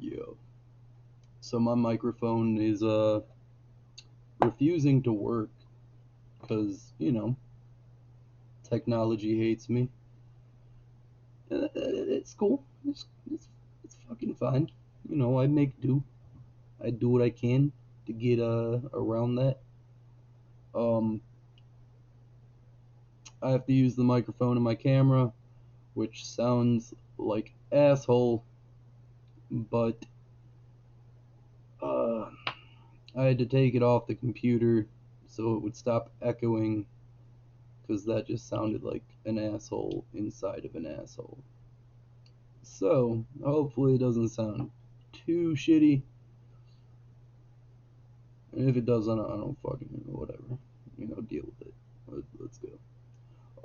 Yeah. So my microphone is refusing to work because technology hates me. It's cool. It's fucking fine. I make do. I do what I can to get around that. Um, I have to use the microphone in my camera, which sounds like asshole, but uh, I had to take it off the computer so it would stop echoing because that just sounded like an asshole inside of an asshole. So hopefully it doesn't sound too shitty. And if it does, I don't fucking whatever. Deal with it. Let's go.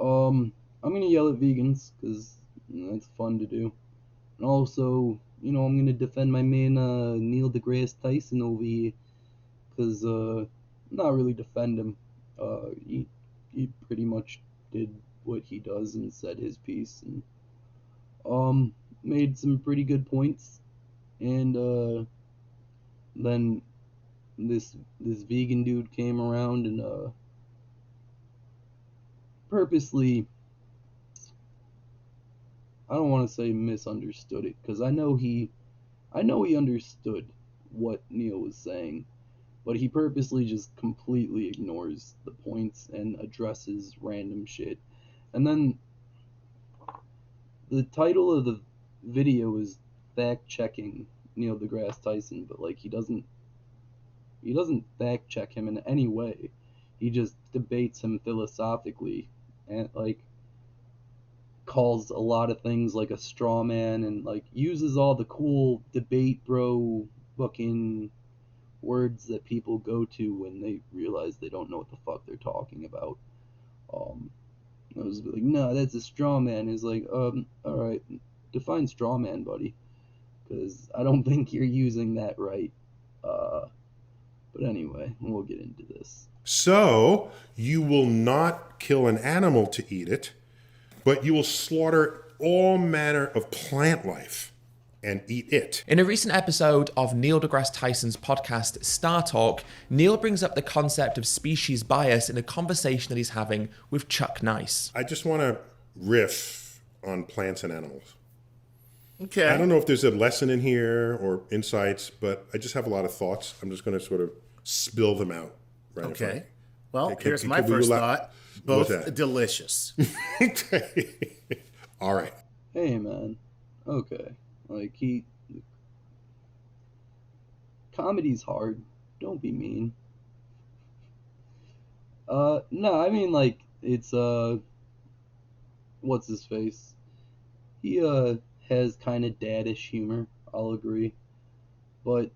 I'm gonna yell at vegans because that's fun to do. And also, I'm gonna defend my man Neil deGrasse Tyson over here because not really defend him. He pretty much did what he does and said his piece and made some pretty good points. And then this vegan dude came around and purposely, I don't want to say misunderstood it because I know he understood what Neil was saying, but he purposely just completely ignores the points and addresses random shit. And then the title of the video is fact checking Neil deGrasse Tyson, but like he doesn't fact check him in any way. He just debates him philosophically and like calls a lot of things like a straw man and like uses all the cool debate bro fucking words that people go to when they realize they don't know what the fuck they're talking about. Um, I was like, no, that's a straw man. He's like, all right, define straw man, buddy, because I don't think you're using that right. Uh, but anyway, we'll get into this. So you will not kill an animal to eat it, but you will slaughter all manner of plant life and eat it. In a recent episode of Neil deGrasse Tyson's podcast Star Talk, Neil brings up the concept of species bias in a conversation that he's having with Chuck Nice. I just want to riff on plants and animals. Okay. I don't know if there's a lesson in here or insights, but I just have a lot of thoughts. I'm just going to sort of spill them out right in front of Okay. you. Well, Can- here's can my we first allow- thought. What's Both that? delicious. Okay. All right. Hey, man. Okay. Like, comedy's hard. Don't be mean. No, I mean, like, it's, what's his face? He, has kind of daddish humor, I'll agree. But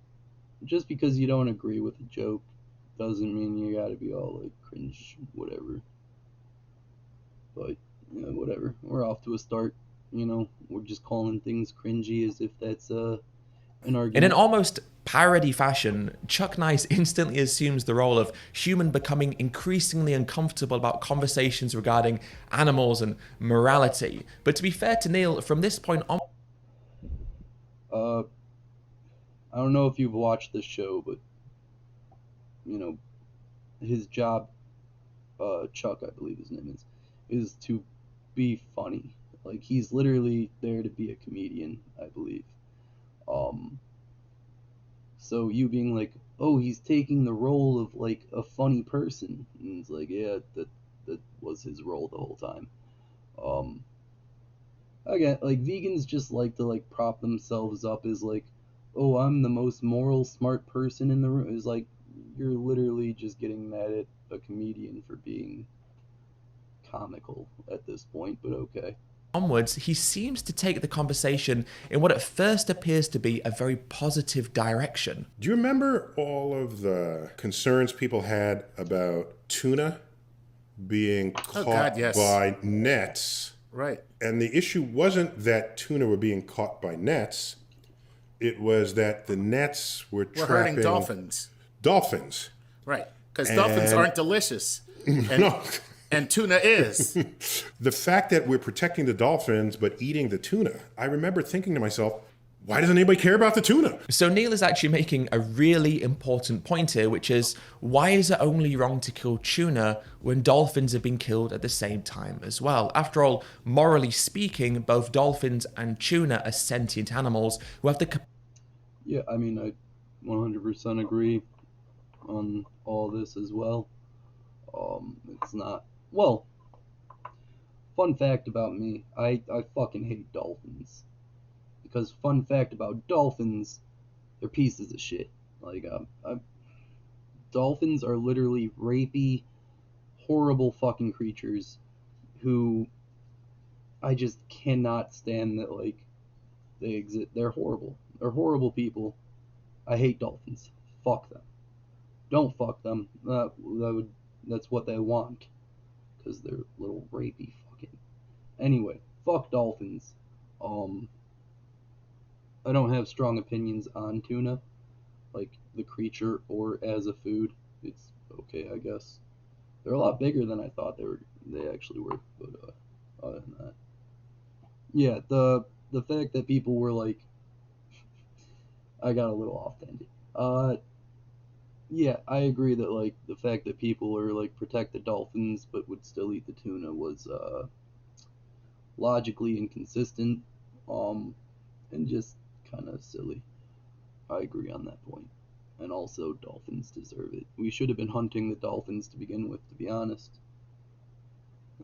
just because you don't agree with a joke doesn't mean you gotta be all, like, cringe, whatever. But, whatever. We're off to a start. We're just calling things cringy as if that's, an argument. In an almost parody fashion, Chuck Nice instantly assumes the role of human becoming increasingly uncomfortable about conversations regarding animals and morality. But to be fair to Neil, from this point on... I don't know if you've watched this show, but, his job, Chuck, I believe his name is to be funny. Like, he's literally there to be a comedian, I believe. Um, so you being like, oh, he's taking the role of, like, a funny person. And it's like, yeah, that was his role the whole time. Um, Again, like, vegans just like to, like, prop themselves up as, like, oh, I'm the most moral, smart person in the room. It's like, you're literally just getting mad at a comedian for being comical at this point, but okay. onwards, he seems to take the conversation in what at first appears to be a very positive direction. Do you remember all of the concerns people had about tuna being caught God, yes. by nets? Right. And the issue wasn't that tuna were being caught by nets. It was that the nets were We're trapping hurting dolphins. Dolphins. Right. Because dolphins aren't delicious. And, No. and tuna is. The fact that we're protecting the dolphins but eating the tuna, I remember thinking to myself, why doesn't anybody care about the tuna? So Neil is actually making a really important point here, which is, why is it only wrong to kill tuna when dolphins have been killed at the same time as well? After all, morally speaking, both dolphins and tuna are sentient animals who have the Yeah, I mean, I 100% agree on all this as well. It's not, well, fun fact about me, I fucking hate dolphins. Because fun fact about dolphins, they're pieces of shit. Like, dolphins are literally rapey, horrible fucking creatures who I just cannot stand that, like, they exist. They're horrible. They're horrible people. I hate dolphins. Fuck them. Don't fuck them. That's what they want. Because they're little rapey fucking. Anyway, fuck dolphins. I don't have strong opinions on tuna, like the creature or as a food. It's okay, I guess. They're a lot bigger than I thought they actually were. But other than that, yeah, the fact that people were like, I got a little off tangent. Yeah, I agree that like the fact that people are like protect the dolphins but would still eat the tuna was logically inconsistent, and just kind of silly. I agree on that point. And also, dolphins deserve it. We should have been hunting the dolphins to begin with, to be honest.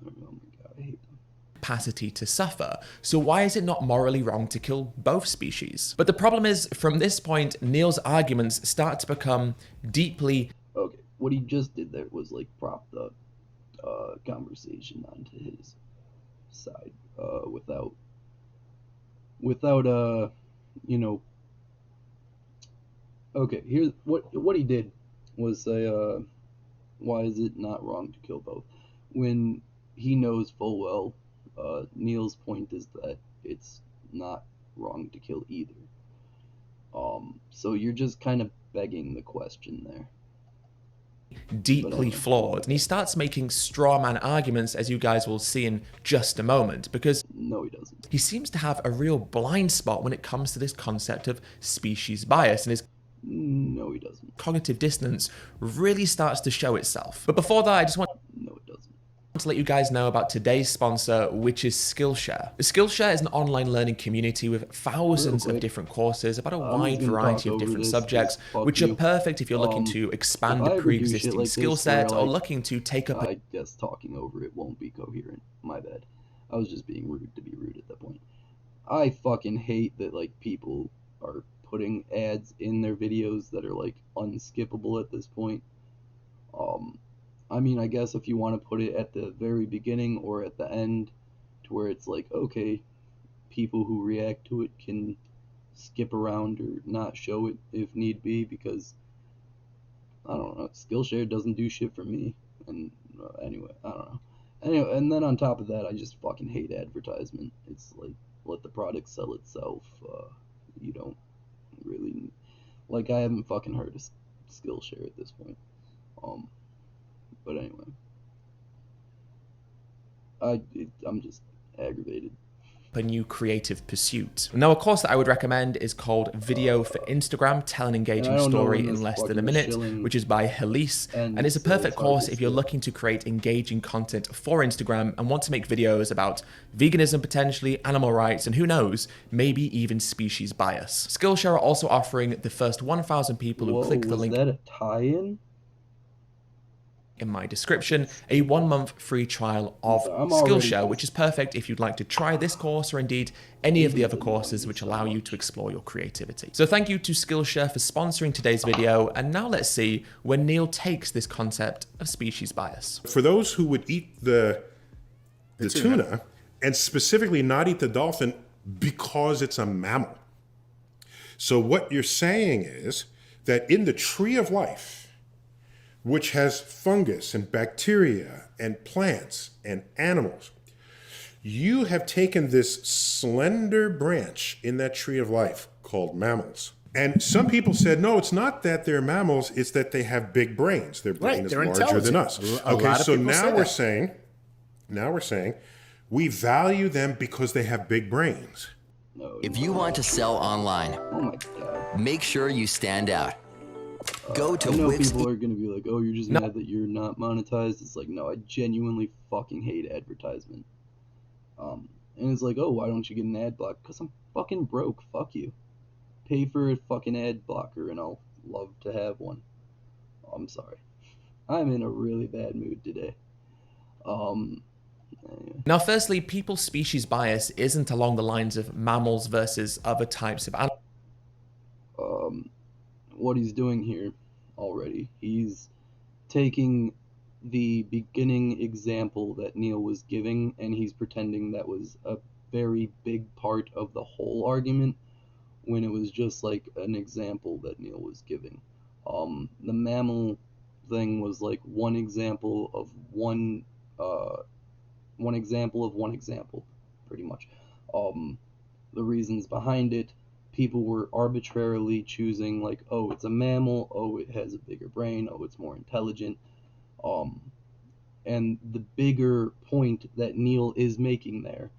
Oh my god, I hate them. capacity to suffer. So why is it not morally wrong to kill both species? But the problem is, from this point, Neil's arguments start to become deeply... Okay, what he just did there was like prop the conversation onto his side without you know. Okay, here's what he did was say, why is it not wrong to kill both? When he knows full well, Neil's point is that it's not wrong to kill either. So you're just kind of begging the question there. deeply flawed. And he starts making straw man arguments, as you guys will see in just a moment, because No, he doesn't. he seems to have a real blind spot when it comes to this concept of species bias, and his No, he doesn't. cognitive dissonance really starts to show itself. But before that, I just want No, it doesn't. to let you guys know about today's sponsor, which is Skillshare. Skillshare is an online learning community with thousands of different courses about a wide variety of different subjects, which are perfect if you're looking to expand a pre-existing skill set or looking to take up... I guess talking over it won't be coherent. My bad. I was just being rude to be rude at that point. I fucking hate that like people are putting ads in their videos that are like unskippable at this point. I mean, I guess if you want to put it at the very beginning or at the end to where it's like, okay, people who react to it can skip around or not show it if need be, because I don't know, Skillshare doesn't do shit for me. And anyway, I don't know. Anyway, and then on top of that, I just fucking hate advertisement. It's like, let the product sell itself. You don't really, like, I haven't fucking heard of Skillshare at this point. But anyway, I'm just aggravated. a new creative pursuit. Now, a course that I would recommend is called Video for Instagram, Tell an Engaging Story in Less Than a Minute, which is by Helise. And it's a perfect course if you're looking to create engaging content for Instagram and want to make videos about veganism, potentially animal rights, and who knows, maybe even species bias. Skillshare are also offering the first 1,000 people who click the link Was that a tie-in? in my description, a 1-month free trial of Skillshare, which is perfect if you'd like to try this course or indeed any of the other courses which allow you to explore your creativity. So thank you to Skillshare for sponsoring today's video, and now let's see where Neil takes this concept of species bias. For those who would eat the tuna, and specifically not eat the dolphin because it's a mammal. So what you're saying is that in the tree of life, which has fungus and bacteria and plants and animals, you have taken this slender branch in that tree of life called mammals. And some people said, no, it's not that they're mammals, it's that they have big brains. Their brain is larger than us. Okay, so now we're saying we value them because they have big brains. No. If you want to sell online, Oh my god. make sure you stand out. Go to I know Wix. people are gonna be like, "Oh, you're just No. mad that you're not monetized." It's like, no, I genuinely fucking hate advertisement. And it's like, "Oh, why don't you get an ad block?" Because I'm fucking broke. Fuck you. Pay for a fucking ad blocker, and I'll love to have one. Oh, I'm sorry. I'm in a really bad mood today. Anyway. Now, firstly, people's species bias isn't along the lines of mammals versus other types of animals. What he's doing here already, he's taking the beginning example that Neil was giving, and he's pretending that was a very big part of the whole argument when it was just like an example that Neil was giving. The mammal thing was like one example of one example of one example, pretty much. The reasons behind it, people were arbitrarily choosing like, oh, it's a mammal, oh, it has a bigger brain, oh, it's more intelligent. Um, and the bigger point that Neil is making there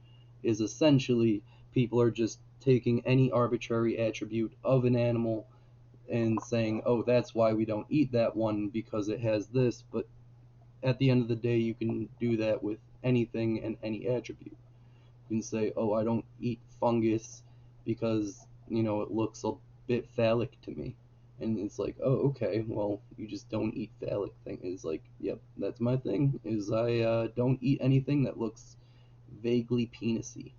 is essentially people are just taking any arbitrary attribute of an animal and saying, oh, that's why we don't eat that one because it has this. But at the end of the day, you can do that with anything and any attribute. You can say, oh, I don't eat fungus because, it looks a bit phallic to me. And it's like, oh, okay, well, you just don't eat phallic thing. It's like, yep, that's my thing, is I don't eat anything that looks vaguely penisy.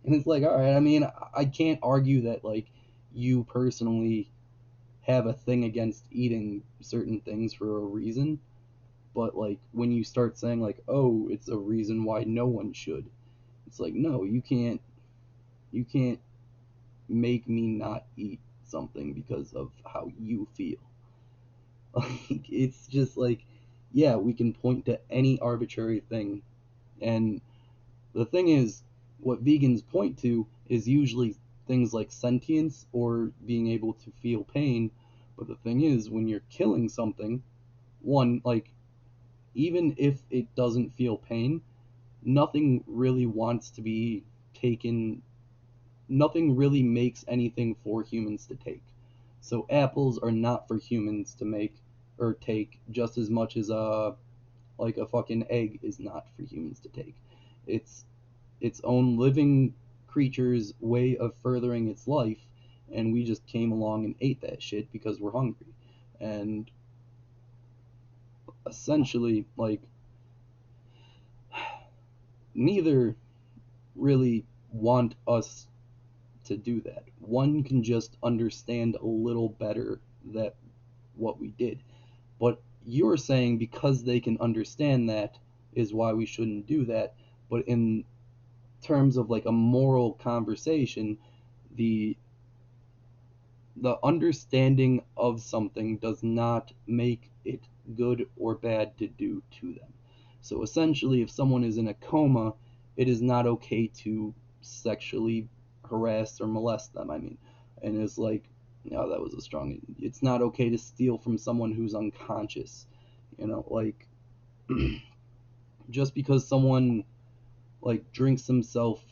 And it's like, all right, I mean, I can't argue that, like, you personally have a thing against eating certain things for a reason. But, like, when you start saying, like, oh, it's a reason why no one should, it's like, no, you can't make me not eat something because of how you feel. Like, it's just like, yeah, we can point to any arbitrary thing. And the thing is, what vegans point to is usually things like sentience or being able to feel pain. But the thing is, when you're killing something, one, like, even if it doesn't feel pain, nothing really wants to be taken, nothing really makes anything for humans to take. So apples are not for humans to make or take just as much as like a fucking egg is not for humans to take. It's its own living creature's way of furthering its life, and we just came along and ate that shit because we're hungry. And essentially, like, neither really want us to do that. One can just understand a little better that what we did. But you're saying because they can understand that is why we shouldn't do that. But in terms of like a moral conversation, the understanding of something does not make it good or bad to do to them. So essentially, if someone is in a coma, it is not okay to sexually harass or molest them. I mean, and it's like, no, that was a strong. It's not okay to steal from someone who's unconscious. Like, just because someone like drinks himself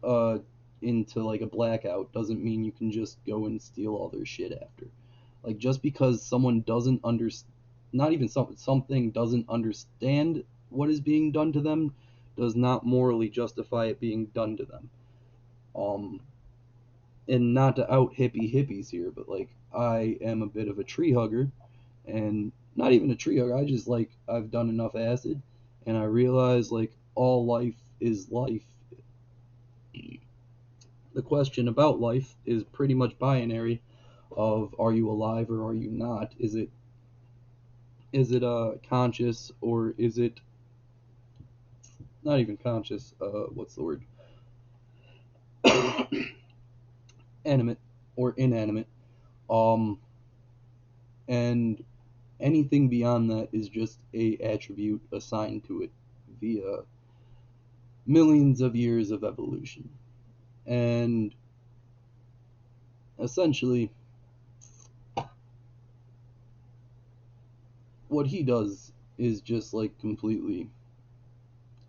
uh into like a blackout doesn't mean you can just go and steal all their shit after. Like, just because someone doesn't not even something doesn't understand what is being done to them does not morally justify it being done to them. um and not to out hippies here, but like, I am a bit of a tree hugger, and not even a tree hugger, I just, like, I've done enough acid and I realize, like, all life is life. The question about life is pretty much binary of, are you alive or are you not? Is it conscious, or is it not even conscious? What's the word? Animate or inanimate. Um and anything beyond that is just a attribute assigned to it via millions of years of evolution. And essentially, what he does is just like completely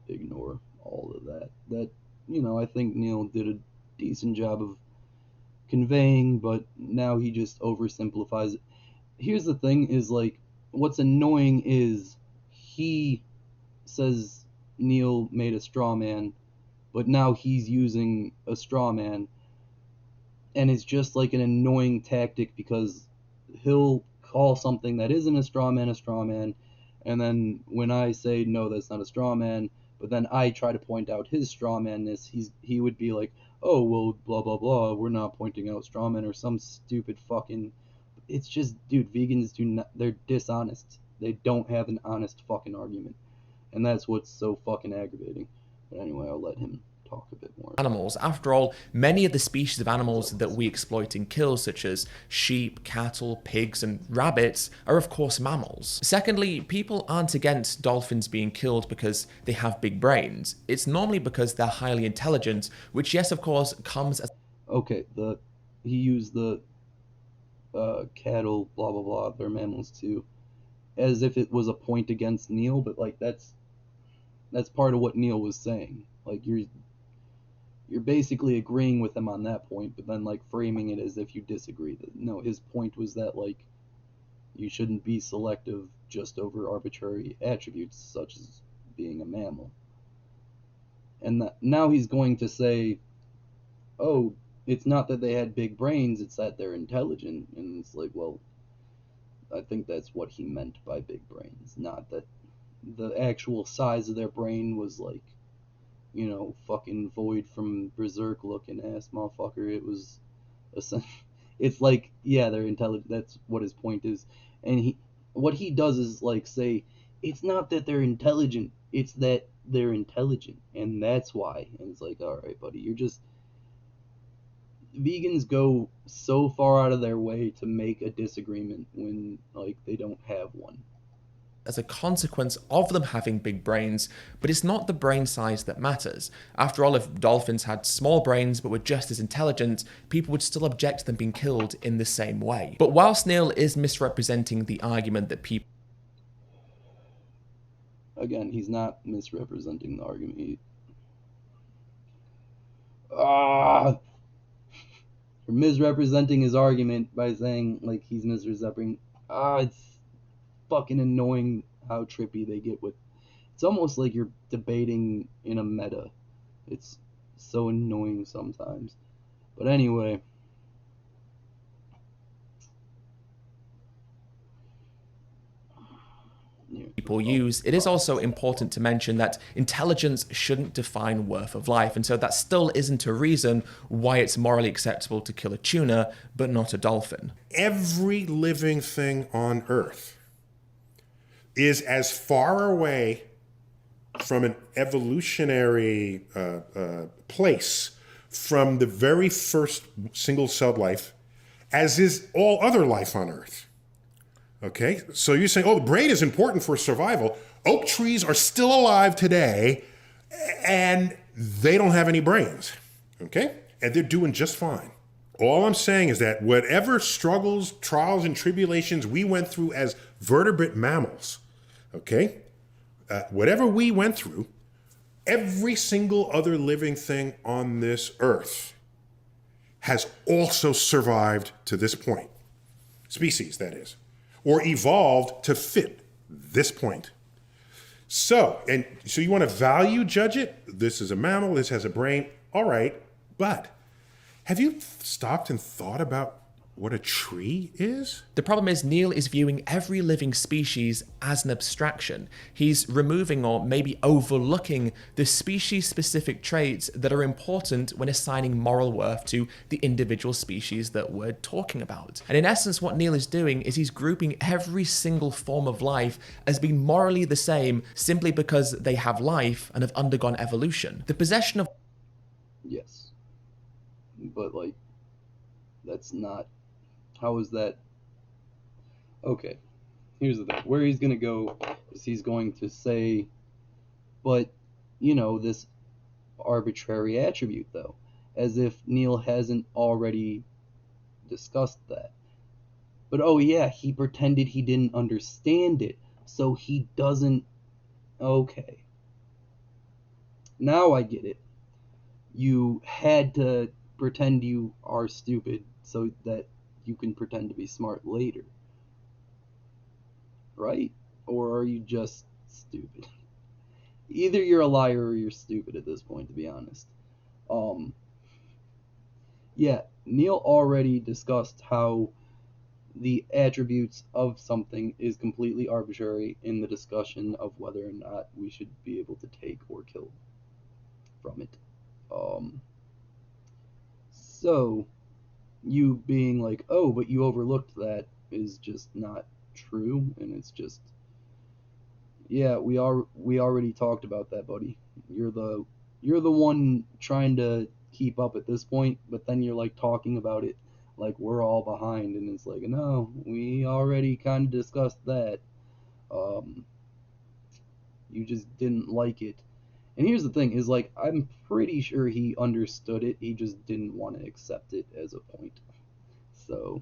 ignore all of that. I think Neil did a decent job of conveying, but now he just oversimplifies it. Here's the thing is, like, what's annoying is he says Neil made a straw man, but now he's using a straw man, and it's just like an annoying tactic because he'll call something that isn't a straw man, and then when I say no, that's not a straw man, but then I try to point out his straw manness, he would be like, oh well, blah blah blah, we're not pointing out straw men or some stupid fucking. It's just, dude, vegans do not, they're dishonest. They don't have an honest fucking argument, and that's what's so fucking aggravating. But anyway, I'll let him talk a bit more. Animals. After all, many of the species of animals that we exploit and kill, such as sheep, cattle, pigs, and rabbits, are of course mammals. Secondly, people aren't against dolphins being killed because they have big brains. It's normally because they're highly intelligent, which, yes, of course, comes as... Okay, he used the cattle, blah blah blah, they're mammals too, as if it was a point against Neil, but like that's part of what Neil was saying. Like you're basically agreeing with him on that point, but then like framing it as if you disagree. No, his point was that like you shouldn't be selective just over arbitrary attributes such as being a mammal. And that, now he's going to say, oh, it's not that they had big brains, it's that they're intelligent. And it's like, well, I think that's what he meant by big brains, not that the actual size of their brain was like, you know, fucking Void from Berserk looking ass motherfucker. It was it's like, yeah, they're intelligent. That's what his point is. And what he does is like say, it's not that they're intelligent, it's that they're intelligent, and that's why. And it's like, all right, buddy, you're just, vegans go so far out of their way to make a disagreement when like they don't have one. As a consequence of them having big brains, but it's not the brain size that matters. After all, if dolphins had small brains but were just as intelligent, people would still object to them being killed in the same way. But whilst Neil is misrepresenting the argument that people... Again, he's not misrepresenting the argument. You're misrepresenting his argument by saying like he's misrepresenting. It's fucking annoying how trippy they get with. It's almost like you're debating in a meta. It's so annoying sometimes. But anyway. People use, it is also important to mention that intelligence shouldn't define worth of life, and so that still isn't a reason why it's morally acceptable to kill a tuna but not a dolphin. Every living thing on Earth is as far away from an evolutionary place from the very first single-celled life as is all other life on Earth. Okay, so you're saying, oh, the brain is important for survival. Oak trees are still alive today, and they don't have any brains, okay? And they're doing just fine. All I'm saying is that whatever struggles, trials, and tribulations we went through as vertebrate mammals, okay, whatever we went through, every single other living thing on this earth has also survived to this point. Species, that is. Or evolved to fit this point. So you want to value judge it? This is a mammal, this has a brain, all right, but have you stopped and thought about what a tree is? The problem is Neil is viewing every living species as an abstraction. He's removing or maybe overlooking the species-specific traits that are important when assigning moral worth to the individual species that we're talking about. And in essence, what Neil is doing is he's grouping every single form of life as being morally the same simply because they have life and have undergone evolution. The possession of... Yes. But like, that's not... How is that? Okay, here's the thing. Where he's going to go is he's going to say, but, you know, this arbitrary attribute, though, as if Neil hasn't already discussed that. But, oh yeah, he pretended he didn't understand it, so he doesn't... Okay. Now I get it. You had to pretend you are stupid so that you can pretend to be smart later. Right? Or are you just stupid? Either you're a liar or you're stupid at this point, to be honest. Um, yeah, Neil already discussed how the attributes of something is completely arbitrary in the discussion of whether or not we should be able to take or kill from it. Um, so, you being like, oh, but you overlooked that is just not true, and it's just, yeah, we already talked about that, buddy. You're the one trying to keep up at this point, but then you're like talking about it like we're all behind, and it's like, no, we already kind of discussed that. Um, you just didn't like it. And here's the thing: is like I'm pretty sure he understood it. He just didn't want to accept it as a point. So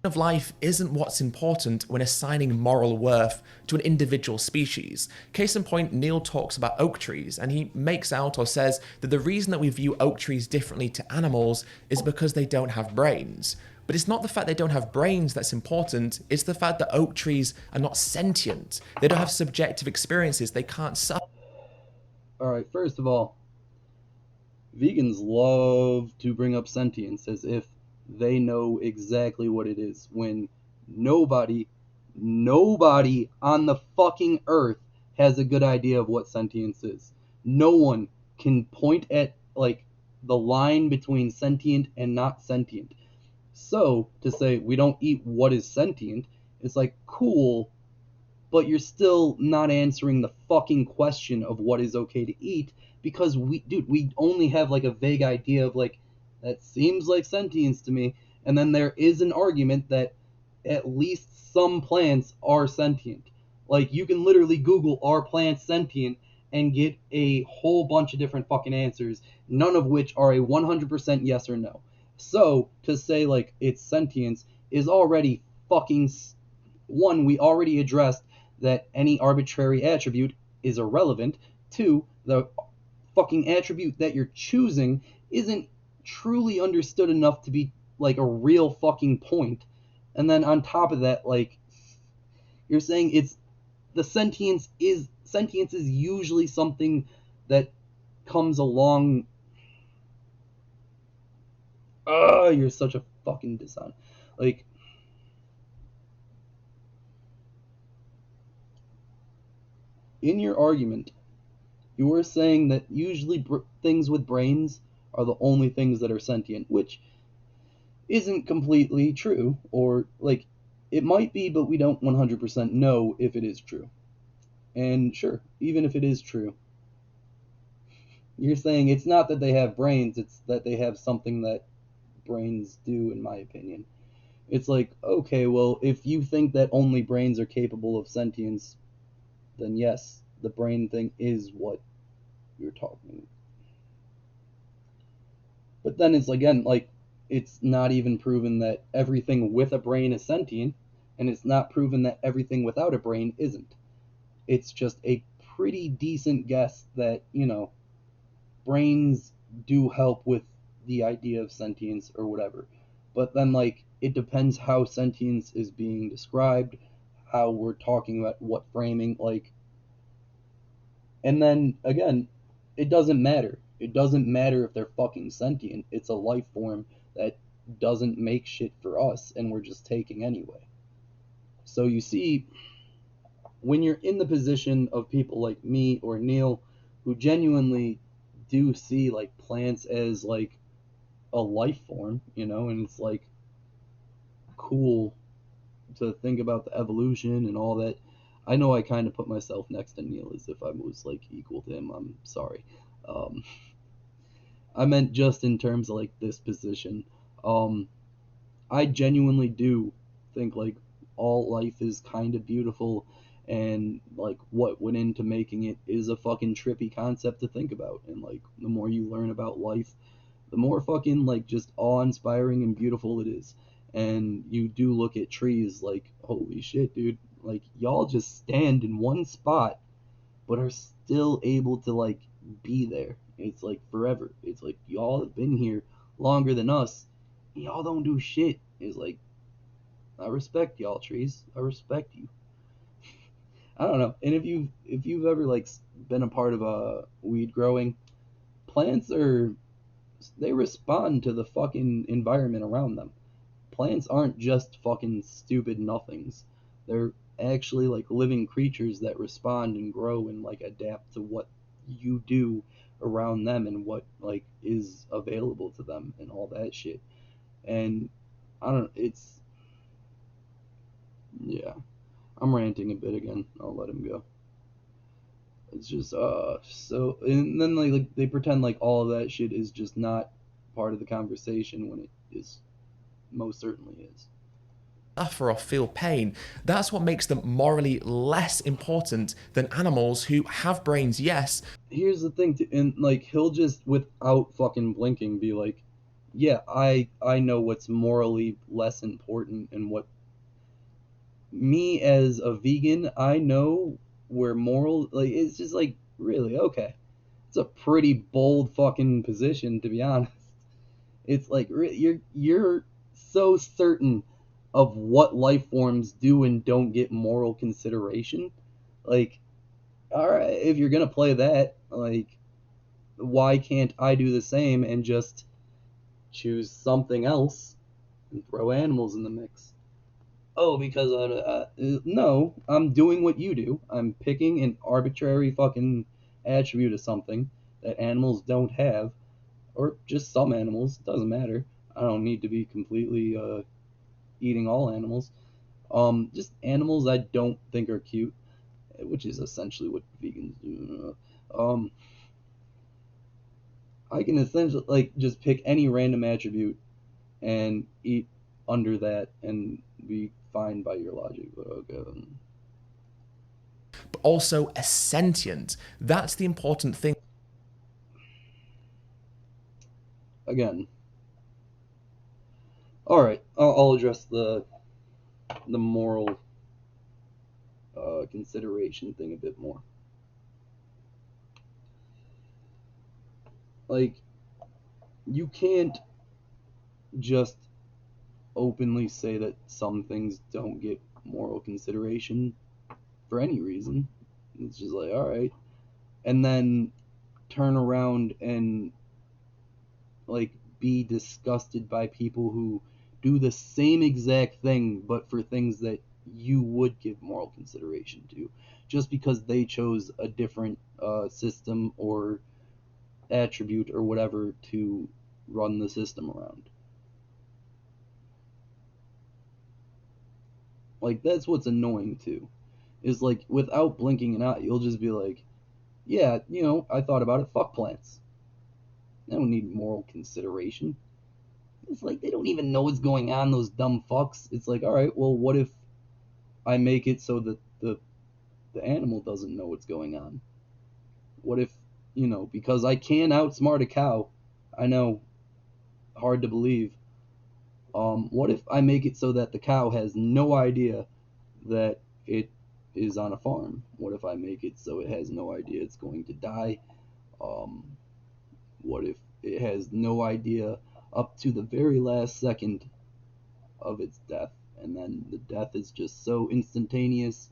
Of life isn't what's important when assigning moral worth to an individual species. Case in point, Neil talks about oak trees, and he makes out or says that the reason that we view oak trees differently to animals is because they don't have brains. But it's not the fact they don't have brains that's important, it's the fact that oak trees are not sentient. They don't have subjective experiences, they can't suffer. all right, first of all, vegans love to bring up sentience as if they know exactly what it is when nobody, nobody on the fucking earth has a good idea of what sentience is. No one can point at like the line between sentient and not sentient. So to say we don't eat what is sentient, it's like cool, but you're still not answering the fucking question of what is okay to eat because we only have like a vague idea of like that seems like sentience to me, and then there is an argument that at least some plants are sentient. Like you can literally Google are plants sentient and get a whole bunch of different fucking answers, none of which are a 100% yes or no. So to say like it's sentience is already fucking one, we already addressed that any arbitrary attribute is irrelevant. Two, the fucking attribute that you're choosing isn't truly understood enough to be like a real fucking point. And then on top of that, like you're saying it's the sentience is usually something that comes along. You're such a fucking dishonest. Like in your argument, you were saying that usually things with brains are the only things that are sentient, which isn't completely true, or like it might be, but we don't 100% know if it is true. And sure, even if it is true, you're saying it's not that they have brains, it's that they have something that brains do, in my opinion. It's like, okay, well, if you think that only brains are capable of sentience, then yes, the brain thing is what you're talking. But then it's again like it's not even proven that everything with a brain is sentient, and it's not proven that everything without a brain isn't. It's just a pretty decent guess that, brains do help with the idea of sentience or whatever. But then like it depends how sentience is being described, how we're talking about what framing, like, and then again, it doesn't matter. It doesn't matter if they're fucking sentient. It's a life form that doesn't make shit for us, and we're just taking anyway. So you see, when you're in the position of people like me or Neil, who genuinely do see like plants as like a life form, and it's like cool to think about the evolution and all that. I know I kind of put myself next to Neil as if I was like equal to him. I'm sorry. Um, I meant just in terms of like this position. Um, I genuinely do think like all life is kind of beautiful, and like what went into making it is a fucking trippy concept to think about. And like the more you learn about life, the more fucking like just awe-inspiring and beautiful it is. And you do look at trees like, holy shit, dude, like y'all just stand in one spot but are still able to like be there. It's like forever. It's like y'all have been here longer than us. Y'all don't do shit. It's like, I respect y'all, trees. I respect you. I don't know. And if you've ever like been a part of a weed growing, plants are they respond to the fucking environment around them. Plants aren't just fucking stupid nothings. They're actually like living creatures that respond and grow and like adapt to what you do around them and what like is available to them and all that shit. And I don't it's yeah. I'm ranting a bit again. I'll let him go. It's just so and then like they pretend like all of that shit is just not part of the conversation when it is most certainly is. Suffer or feel pain. That's what makes them morally less important than animals who have brains, yes. Here's the thing, and like he'll just without fucking blinking be like, yeah, I know what's morally less important and what me as a vegan I know where moral like it's just like really okay. It's a pretty bold fucking position to be honest. It's like you're so certain of what life forms do and don't get moral consideration. Like, all right, if you're gonna play that, like, why can't I do the same and just choose something else and throw animals in the mix? Oh, because no, I'm doing what you do. I'm picking an arbitrary fucking attribute of something that animals don't have, or just some animals. Doesn't matter. I don't need to be completely eating all animals. Just animals I don't think are cute, which is essentially what vegans do. I can essentially like just pick any random attribute and eat under that and be fine by your logic. But okay. But also a sentient. That's the important thing. Again, all right. I'll address the moral consideration thing a bit more. Like, you can't just openly say that some things don't get moral consideration for any reason. It's just like, all right, and then turn around and like be disgusted by people who do the same exact thing but for things that you would give moral consideration to just because they chose a different system or attribute or whatever to run the system around. Like, that's what's annoying too, is like without blinking an eye you'll just be like, yeah, I thought about it, fuck plants. They don't need moral consideration. It's like they don't even know what's going on, those dumb fucks. It's like, all right, well, what if I make it so that the animal doesn't know what's going on? What if, because I can outsmart a cow, I know, hard to believe. What if I make it so that the cow has no idea that it is on a farm? What if I make it so it has no idea it's going to die? Um, what if it has no idea up to the very last second of its death, and then the death is just so instantaneous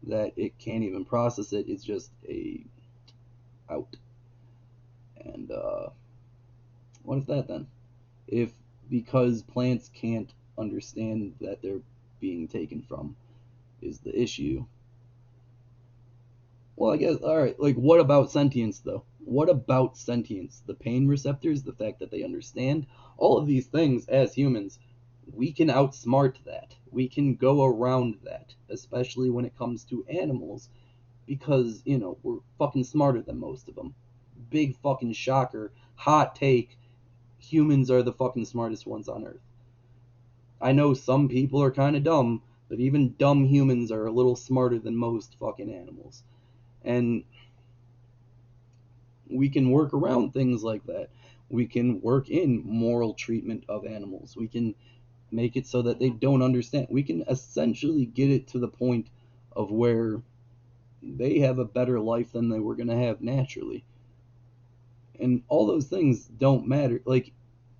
that it can't even process it? It's just a out. And what if that then? If because plants can't understand that they're being taken from is the issue. Well, I guess, all right, like, what about sentience, though? What about sentience? The pain receptors, the fact that they understand, all of these things as humans, we can outsmart that. We can go around that, especially when it comes to animals, because, we're fucking smarter than most of them. Big fucking shocker, hot take, humans are the fucking smartest ones on Earth. I know some people are kind of dumb, but even dumb humans are a little smarter than most fucking animals. And we can work around things like that. We can work in moral treatment of animals. We can make it so that they don't understand. We can essentially get it to the point of where they have a better life than they were going to have naturally. And all those things don't matter. Like,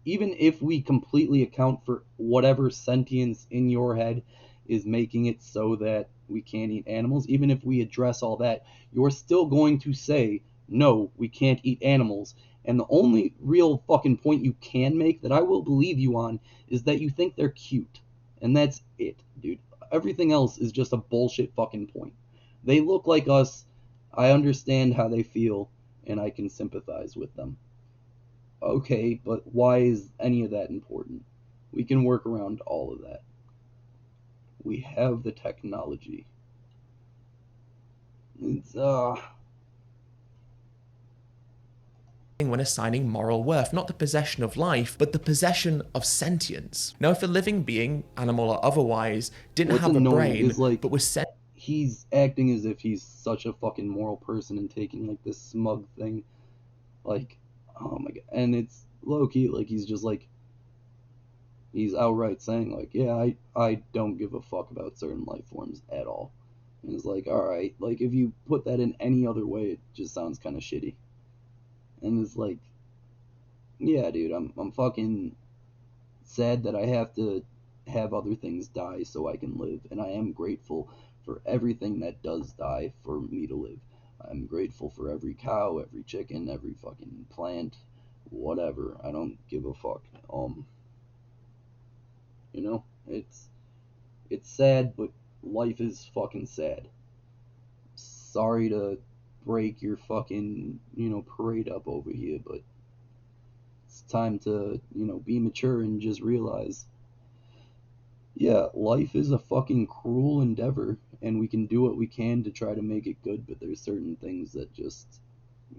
even if we completely account for whatever sentience in your head is making it so that we can't eat animals, even if we address all that, you're still going to say, no, we can't eat animals. And the only real fucking point you can make that I will believe you on is that you think they're cute. And that's it, dude. Everything else is just a bullshit fucking point. They look like us. I understand how they feel, and I can sympathize with them. Okay, but why is any of that important? We can work around all of that. We have the technology. It's when assigning moral worth, not the possession of life, but the possession of sentience. Now, if a living being, animal or otherwise, didn't what's have a annoying brain, is like but was sentient, he's acting as if he's such a fucking moral person and taking like this smug thing, like, oh my god, and it's low key, like he's just like, he's outright saying like, yeah, I don't give a fuck about certain life forms at all. And it's like, all right, like if you put that in any other way, it just sounds kind of shitty. And it's like, yeah, dude, I'm fucking sad that I have to have other things die so I can live, and I am grateful for everything that does die for me to live. I'm grateful for every cow, every chicken, every fucking plant, whatever. I don't give a fuck. You know, it's sad, but life is fucking sad. Sorry to break your fucking, parade up over here, but it's time to, be mature and just realize, yeah, life is a fucking cruel endeavor, and we can do what we can to try to make it good, but there's certain things that just,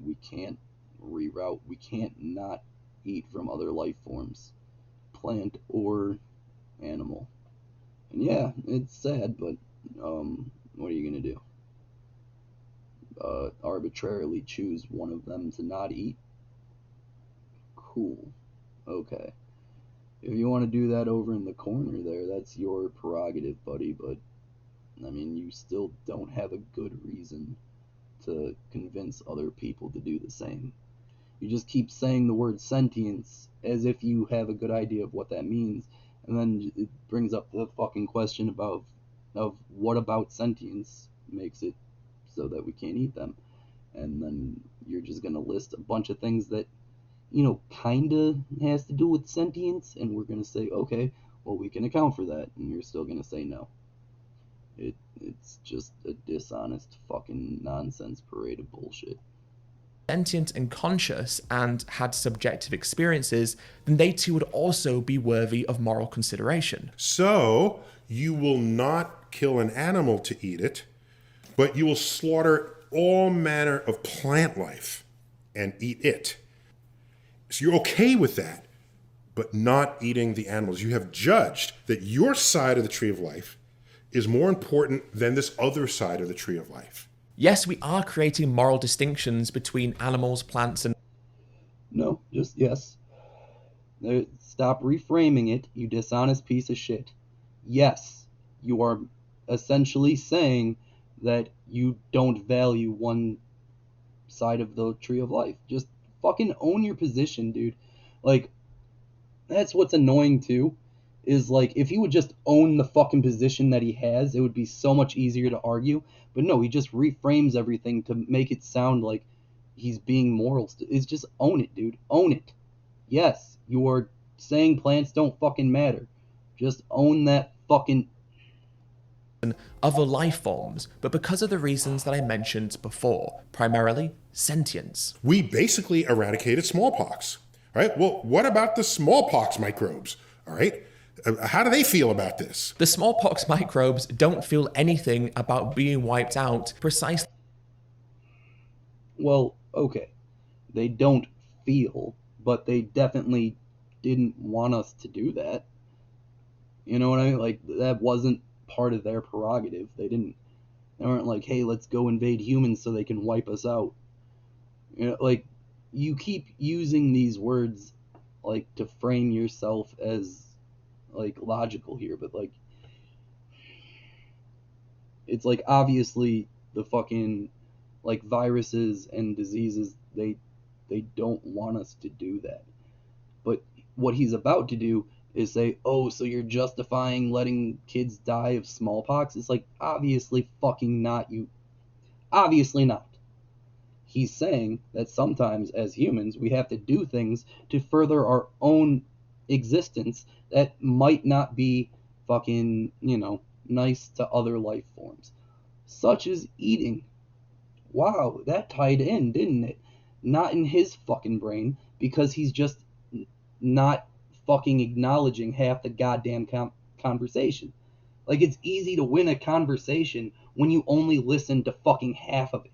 we can't reroute. We can't not eat from other life forms, plant or animal. And yeah, it's sad, but what are you gonna do? Arbitrarily choose one of them to not eat? Cool. Okay. If you want to do that over in the corner there, that's your prerogative, buddy, but I mean, you still don't have a good reason to convince other people to do the same. You just keep saying the word sentience as if you have a good idea of what that means, and then it brings up the fucking question of what about sentience makes it so that we can't eat them. And then you're just gonna list a bunch of things that, kinda has to do with sentience, and we're gonna say, okay, well, we can account for that, and you're still gonna say no. It's just a dishonest fucking nonsense parade of bullshit. sentient and conscious and had subjective experiences, then they too would also be worthy of moral consideration. So you will not kill an animal to eat it, but you will slaughter all manner of plant life and eat it. So you're okay with that, but not eating the animals. You have judged that your side of the tree of life is more important than this other side of the tree of life. Yes, we are creating moral distinctions between animals, plants, and No, just yes. Stop reframing it, you dishonest piece of shit. Yes, you are essentially saying that you don't value one side of the tree of life. Just fucking own your position, dude. Like, that's what's annoying too, is like, if he would just own the fucking position that he has, it would be so much easier to argue. But no, he just reframes everything to make it sound like he's being moral. It's just own it, dude. Own it. Yes, you are saying plants don't fucking matter. Just own that fucking. other life forms, but because of the reasons that I mentioned before, primarily sentience. We basically eradicated smallpox. All right. Well, what about the smallpox microbes? All right. How do they feel about this? The smallpox microbes don't feel anything about being wiped out precisely. Well, okay. They don't feel, but they definitely didn't want us to do that. You know what I mean? Like, that wasn't part of their prerogative. They weren't like, hey, let's go invade humans so they can wipe us out. Like, you keep using these words, like, to frame yourself as, like, logical here, but, like, it's like, obviously, the fucking, like, viruses and diseases, they don't want us to do that. But what he's about to do is say, oh, so you're justifying letting kids die of smallpox? It's like, obviously fucking not, you. Obviously not. He's saying that sometimes as humans we have to do things to further our own existence that might not be fucking, nice to other life forms, such as eating. Wow, that tied in, didn't it? Not in his fucking brain, because he's just not fucking acknowledging half the goddamn conversation. Like, it's easy to win a conversation when you only listen to fucking half of it.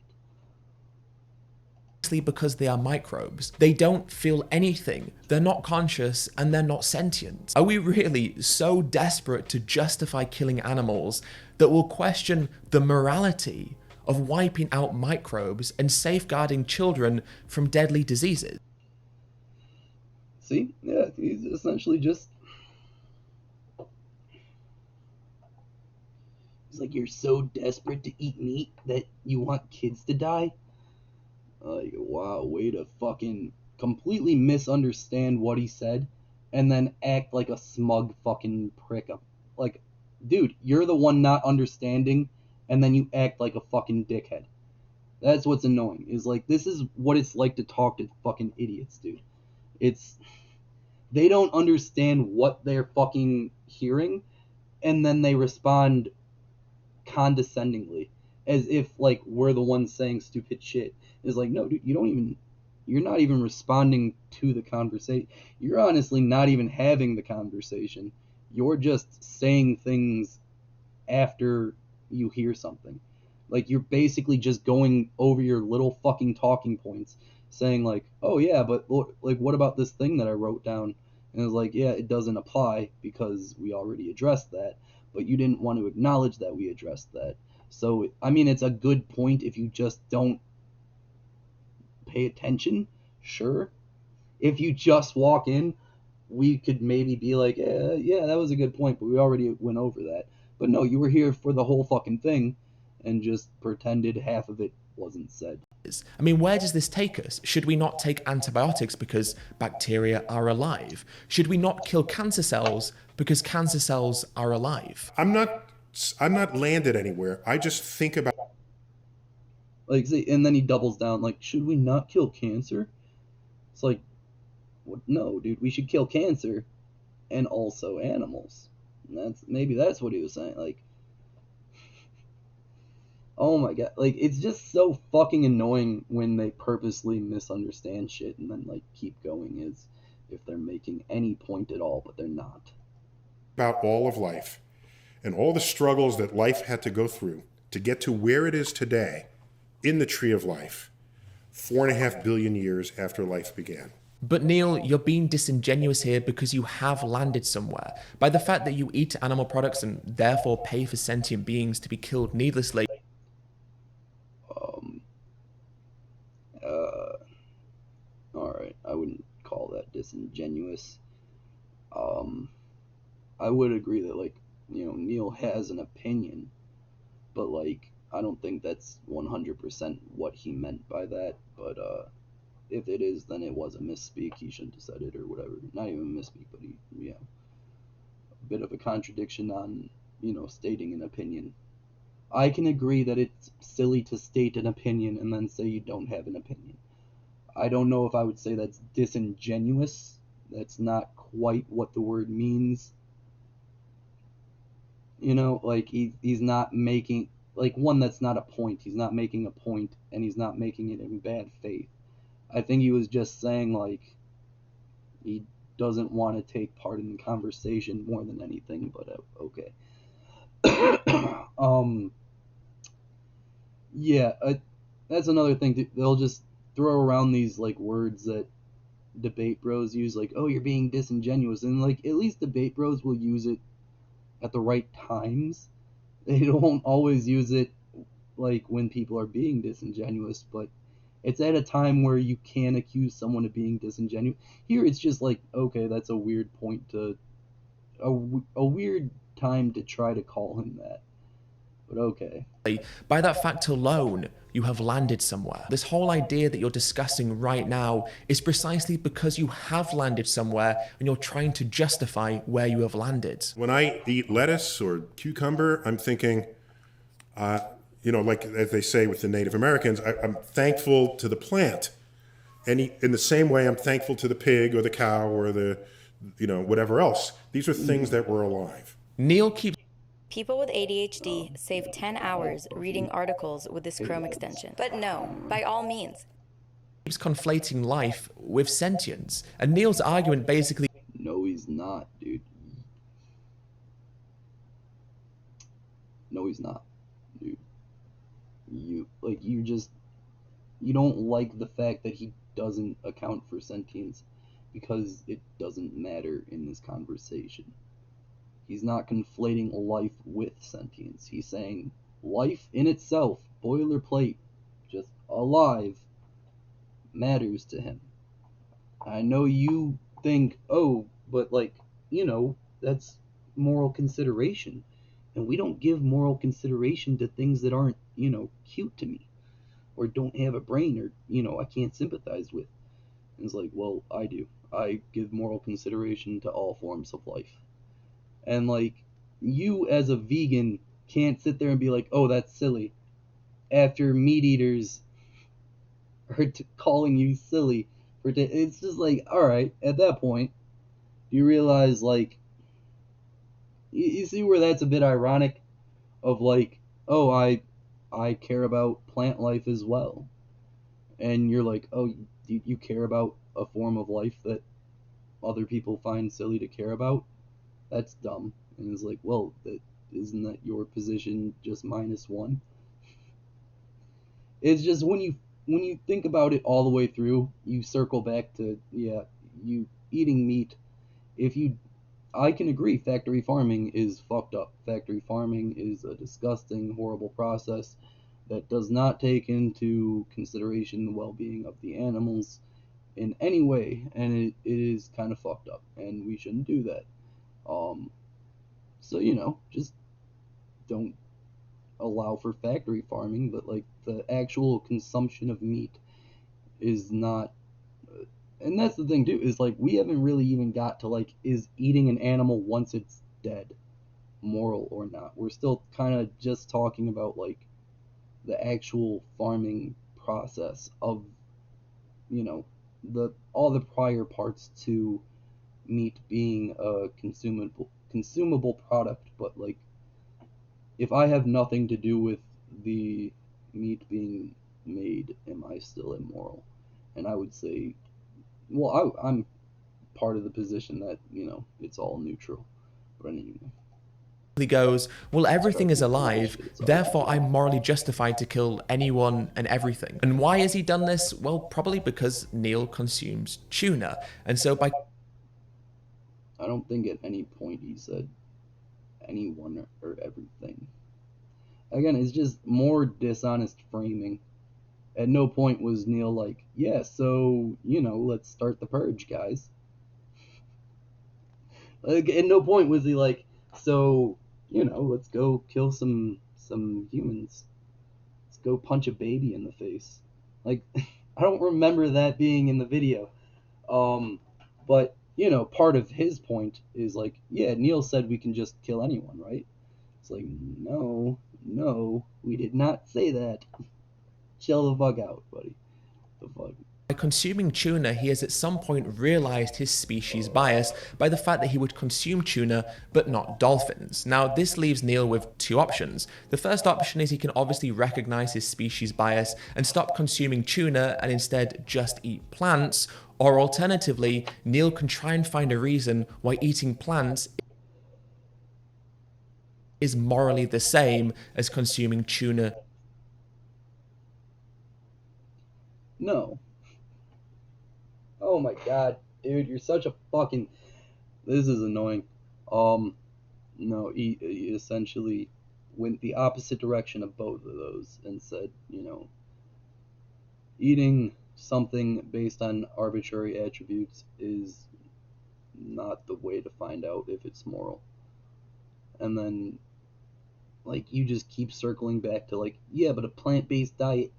Because they are microbes. They don't feel anything. They're not conscious and they're not sentient. Are we really so desperate to justify killing animals that we'll question the morality of wiping out microbes and safeguarding children from deadly diseases? See? Yeah, he's essentially just... He's like, you're so desperate to eat meat that you want kids to die? Like, wow, way to fucking completely misunderstand what he said and then act like a smug fucking prick. Like, dude, you're the one not understanding and then you act like a fucking dickhead. That's what's annoying. Is like, this is what it's like to talk to fucking idiots, dude. They don't understand what they're fucking hearing and then they respond condescendingly as if like we're the ones saying stupid shit. It's like, no, dude, you're not even responding to the conversation. You're honestly not even having the conversation. You're just saying things after you hear something. Like, you're basically just going over your little fucking talking points, saying like, oh yeah, but like, what about this thing that I wrote down? And it's like, yeah, it doesn't apply because we already addressed that, but you didn't want to acknowledge that we addressed that. So, I mean, it's a good point if you just don't pay attention, sure. If you just walk in, we could maybe be like, yeah, that was a good point, but we already went over that. But no, you were here for the whole fucking thing and just pretended half of it wasn't said. I mean, where does this take us? Should we not take antibiotics because bacteria are alive? Should we not kill cancer cells because cancer cells are alive? I'm not landed anywhere. I just think about Like, see, and then he doubles down, like, should we not kill cancer? It's like, what? No, dude, we should kill cancer and also animals. And that's what he was saying. Like, oh my god, like, it's just so fucking annoying when they purposely misunderstand shit and then like keep going as if they're making any point at all, but they're not. all of life and all the struggles that life had to go through to get to where it is today in the tree of life, 4.5 billion years after life began. But Neil, you're being disingenuous here because you have landed somewhere. By the fact that you eat animal products and therefore pay for sentient beings to be killed needlessly. Alright, I wouldn't call that disingenuous. I would agree that, like, Neil has an opinion, but, like, I don't think that's 100% what he meant by that, but, if it is, then it was a misspeak. He shouldn't have said it or whatever. Not even a misspeak, but a bit of a contradiction on, stating an opinion. I can agree that it's silly to state an opinion and then say you don't have an opinion. I don't know if I would say that's disingenuous. That's not quite what the word means. Like, he's not making, like, one, that's not a point. He's not making a point, and he's not making it in bad faith. I think he was just saying, like, he doesn't want to take part in the conversation more than anything, but okay. Yeah, that's another thing. They'll just throw around these, like, words that debate bros use, like, oh, you're being disingenuous, and, like, at least debate bros will use it at the right times. They don't always use it, like, when people are being disingenuous, but it's at a time where you can accuse someone of being disingenuous. Here, it's just like, okay, that's a weird point a weird time to try to call him that. But okay. By that fact alone, you have landed somewhere. This whole idea that you're discussing right now is precisely because you have landed somewhere and you're trying to justify where you have landed. When I eat lettuce or cucumber, I'm thinking, like as they say with the Native Americans, I'm thankful to the plant. And in the same way, I'm thankful to the pig or the cow or the, whatever else. These are things that were alive. Neil keeps People with ADHD save 10 hours reading articles with this Chrome extension. But no, by all means. conflating life with sentience. And Neil's argument basically No, he's not, dude. No, he's not, dude. You don't like the fact that he doesn't account for sentience because it doesn't matter in this conversation. He's not conflating life with sentience. He's saying life in itself, boilerplate, just alive, matters to him. I know you think, oh, but that's moral consideration. And we don't give moral consideration to things that aren't, cute to me or don't have a brain or, I can't sympathize with. And it's like, well, I do. I give moral consideration to all forms of life. And you as a vegan can't sit there and be like, oh, that's silly, after meat eaters are calling you silly for it's just like, all right, at that point you realize you see where that's a bit ironic of oh, I care about plant life as well, and you're like, oh, you care about a form of life that other people find silly to care about? That's dumb. And it's like, well, isn't that your position just -1? It's just when you think about it all the way through, you circle back to, yeah, you eating meat. I can agree, factory farming is fucked up. Factory farming is a disgusting, horrible process that does not take into consideration the well-being of the animals in any way, and it is kind of fucked up, and we shouldn't do that. So just don't allow for factory farming, but the actual consumption of meat is not. And that's the thing too, is we haven't really even got to is eating an animal once it's dead moral or not. We're still kind of just talking about the actual farming process of all the prior parts to meat being a consumable product. But if I have nothing to do with the meat being made, am I still immoral? And I would say, well, I'm part of the position that it's all neutral. But anyway, goes, well, everything is alive, therefore I'm morally justified to kill anyone and everything. And why has he done this? Well, probably because Neil consumes tuna. And so by I don't think at any point he said anyone or everything. Again, it's just more dishonest framing. At no point was Neil like, yeah, so, let's start the purge, guys. At no point was he like, so, let's go kill some humans. Let's go punch a baby in the face. I don't remember that being in the video. But, part of his point is yeah, Neil said we can just kill anyone, right? It's like, no, we did not say that. Chill the fuck out, buddy. The fuck. By consuming tuna, he has at some point realized his species bias by the fact that he would consume tuna but not dolphins. Now, this leaves Neil with two options. The first option is he can obviously recognize his species bias and stop consuming tuna and instead just eat plants, or alternatively, Neil can try and find a reason why eating plants is morally the same as consuming tuna. No. Oh my god, dude, you're such a fucking. This is annoying. No, he essentially went the opposite direction of both of those and said, eating something based on arbitrary attributes is not the way to find out if it's moral. And then, like you just keep circling back to like, yeah, but a plant-based diet.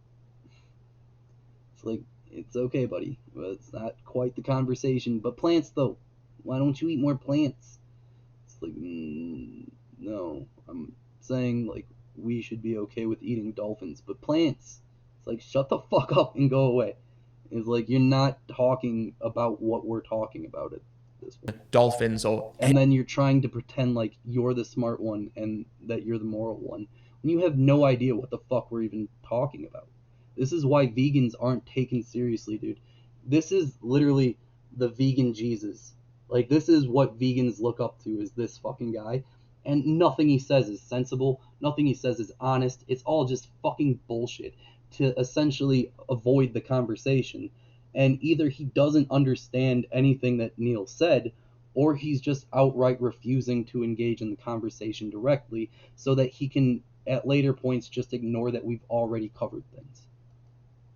It's like, it's okay, buddy, but it's not quite the conversation. But plants though, why don't you eat more plants? It's like, no, I'm saying like we should be okay with eating dolphins, but plants, it's like, shut the fuck up and go away. It's like you're not talking about what we're talking about at this point. Dolphins or And then you're trying to pretend like you're the smart one and that you're the moral one when you have no idea what the fuck we're even talking about. This is why vegans aren't taken seriously, dude. This is literally the vegan Jesus. Like, this is what vegans look up to, is this fucking guy. And nothing he says is sensible. Nothing he says is honest. It's all just fucking bullshit to essentially avoid the conversation. And either he doesn't understand anything that Neil said, or he's just outright refusing to engage in the conversation directly so that he can, at later points, just ignore that we've already covered things.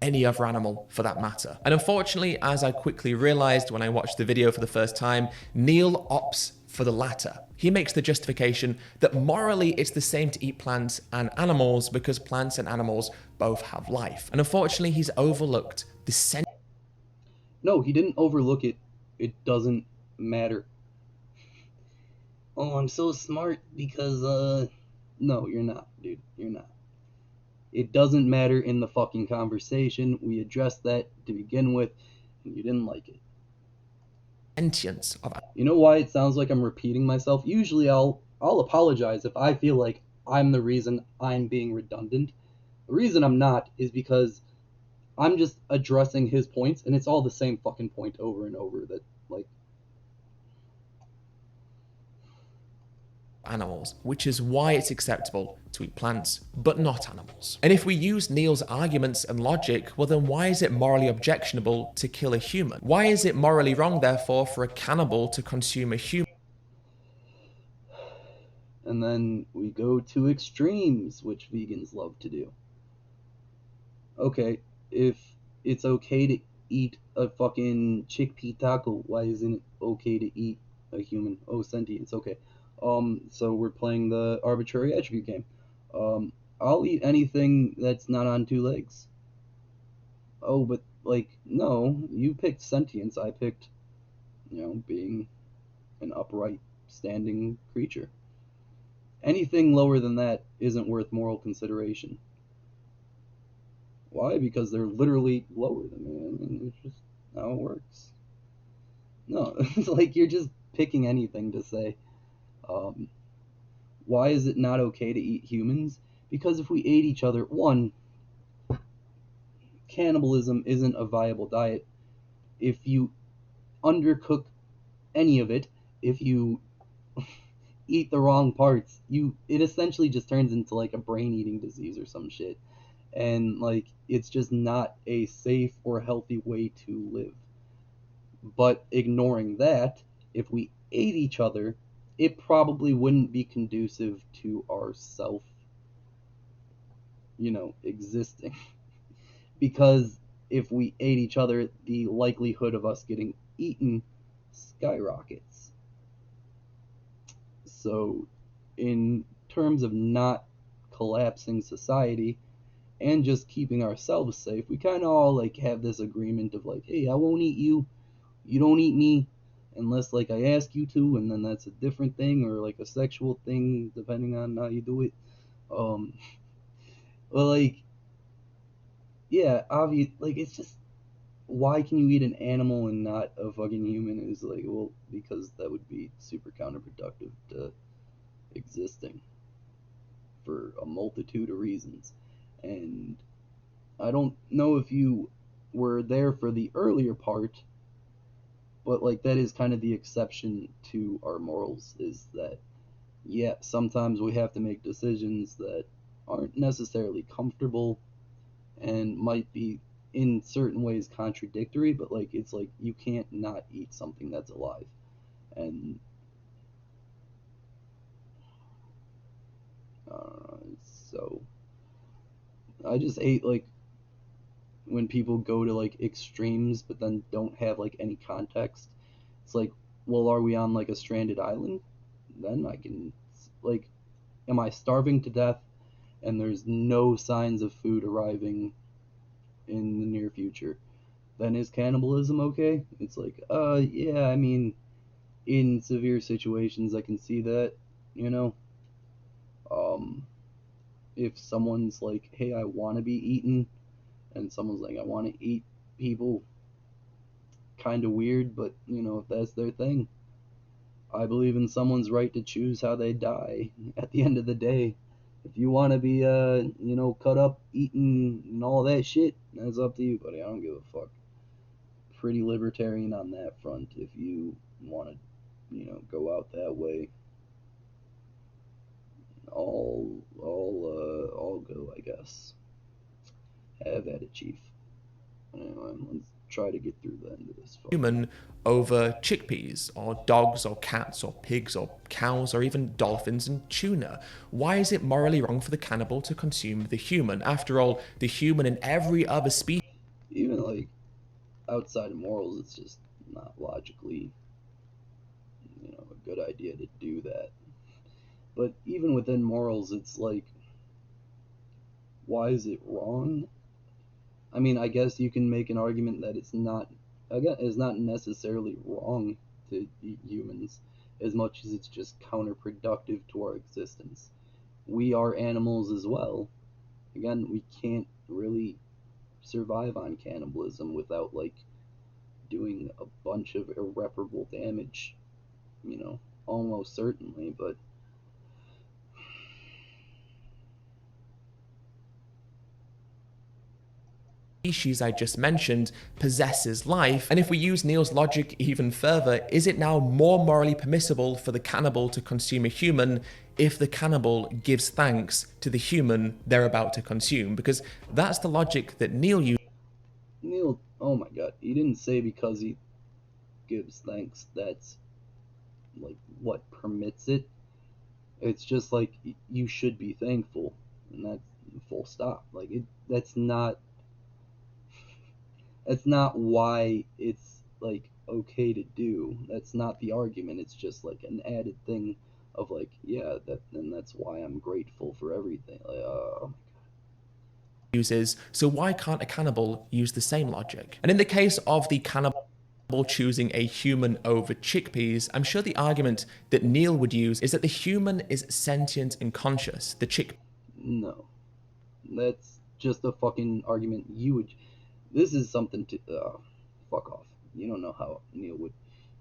any other animal for that matter. And unfortunately, as I quickly realized when I watched the video for the first time, Neil opts for the latter. He makes the justification that morally it's the same to eat plants and animals because plants and animals both have life. And unfortunately, he's overlooked the No, he didn't overlook it. It doesn't matter. Oh, I'm so smart because, no, you're not, dude. You're not. It doesn't matter in the fucking conversation. We addressed that to begin with, and you didn't like it. sentience of You know why it sounds like I'm repeating myself? Usually I'll apologize if I feel like I'm the reason I'm being redundant. The reason I'm not is because I'm just addressing his points, and it's all the same fucking point over and over that, like, animals, which is why it's acceptable to eat plants, but not animals. And if we use Neil's arguments and logic, well then why is it morally objectionable to kill a human? Why is it morally wrong, therefore, for a cannibal to consume a human? and then we go to extremes, which vegans love to do. Okay, if it's okay to eat a fucking chickpea taco, why isn't it okay to eat a human? Oh, sentience, okay. So we're playing the arbitrary attribute game. I'll eat anything that's not on two legs. Oh, but, like, no, you picked sentience, I picked, being an upright, standing creature. Anything lower than that isn't worth moral consideration. Why? Because they're literally lower than me. I mean, it's just how it works. No, it's like you're just picking anything to say. Why is it not okay to eat humans? Because if we ate each other, one, cannibalism isn't a viable diet. If you undercook any of it, if you eat the wrong parts, it essentially just turns into like a brain-eating disease or some shit. And like it's just not a safe or healthy way to live. But ignoring that, if we ate each other, it probably wouldn't be conducive to our existing. Because if we ate each other, the likelihood of us getting eaten skyrockets. So, in terms of not collapsing society and just keeping ourselves safe, we kind of all like have this agreement of like, hey, I won't eat you, you don't eat me, unless like I ask you to, and then that's a different thing, or like a sexual thing, depending on how you do it. But like, yeah, obvious. Like, it's just, why can you eat an animal and not a fucking human? Is like, well, because that would be super counterproductive to existing for a multitude of reasons. And I don't know if you were there for the earlier part, but like that is kind of the exception to our morals, is that, yeah, sometimes we have to make decisions that aren't necessarily comfortable and might be in certain ways contradictory, but like it's like you can't not eat something that's alive. And so I just hate like when people go to like extremes but then don't have like any context. It's like, well, are we on like a stranded island? Then I can, like, am I starving to death and there's no signs of food arriving in the near future, then is cannibalism okay? It's like, yeah, I mean, in severe situations, I can see that, you know. Um, if someone's like, hey, I want to be eaten, and someone's like, I want to eat people, kind of weird, but, you know, if that's their thing, I believe in someone's right to choose how they die. At the end of the day, if you want to be, you know, cut up, eaten, and all that shit, that's up to you, buddy. I don't give a fuck. Pretty libertarian on that front if you want to, you know, go out that way. All go, I guess. Have at it, Chief. Anyway, let's try to get through the end of this. Human over chickpeas, or dogs, or cats, or pigs, or cows, or even dolphins and tuna? Why is it morally wrong for the cannibal to consume the human? After all, the human and every other species. Even like outside of morals, it's just not logically, you know, a good idea to do that. But even within morals, it's like, why is it wrong? I mean, I guess you can make an argument that it's not, again, it's not necessarily wrong to eat humans as much as it's just counterproductive to our existence. We are animals as well. Again, we can't really survive on cannibalism without like doing a bunch of irreparable damage, you know, almost certainly, but Species I just mentioned possesses life, and if we use Neil's logic even further, is it now more morally permissible for the cannibal to consume a human if the cannibal gives thanks to the human they're about to consume? Because that's the logic that Neil used. Neil, oh my god, he didn't say because he gives thanks that's like what permits it. It's just like you should be thankful, and that's full stop. Like that's not why it's like okay to do. That's not the argument. It's just like an added thing of like, yeah, that, and that's why I'm grateful for everything. Like, Uses, so why can't a cannibal use the same logic? And in the case of the cannibal choosing a human over chickpeas, I'm sure the argument that Neil would use is that the human is sentient and conscious. The chickpea no, that's just a fucking argument you would. This is something to fuck off. You don't know how Neil would.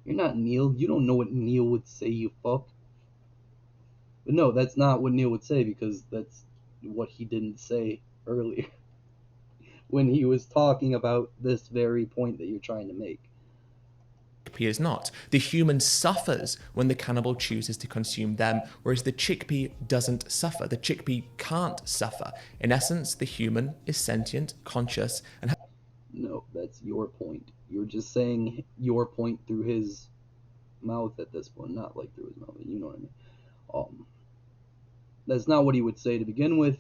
You're not Neil. You don't know what Neil would say. You fuck. But no, that's not what Neil would say because that's what he didn't say earlier when he was talking about this very point that you're trying to make. is not. The human suffers when the cannibal chooses to consume them, whereas the chickpea doesn't suffer. The chickpea can't suffer. In essence, the human is sentient, conscious, and No, that's your point. You're just saying your point through his mouth at this point, not like through his mouth. You know what I mean? That's not what he would say to begin with,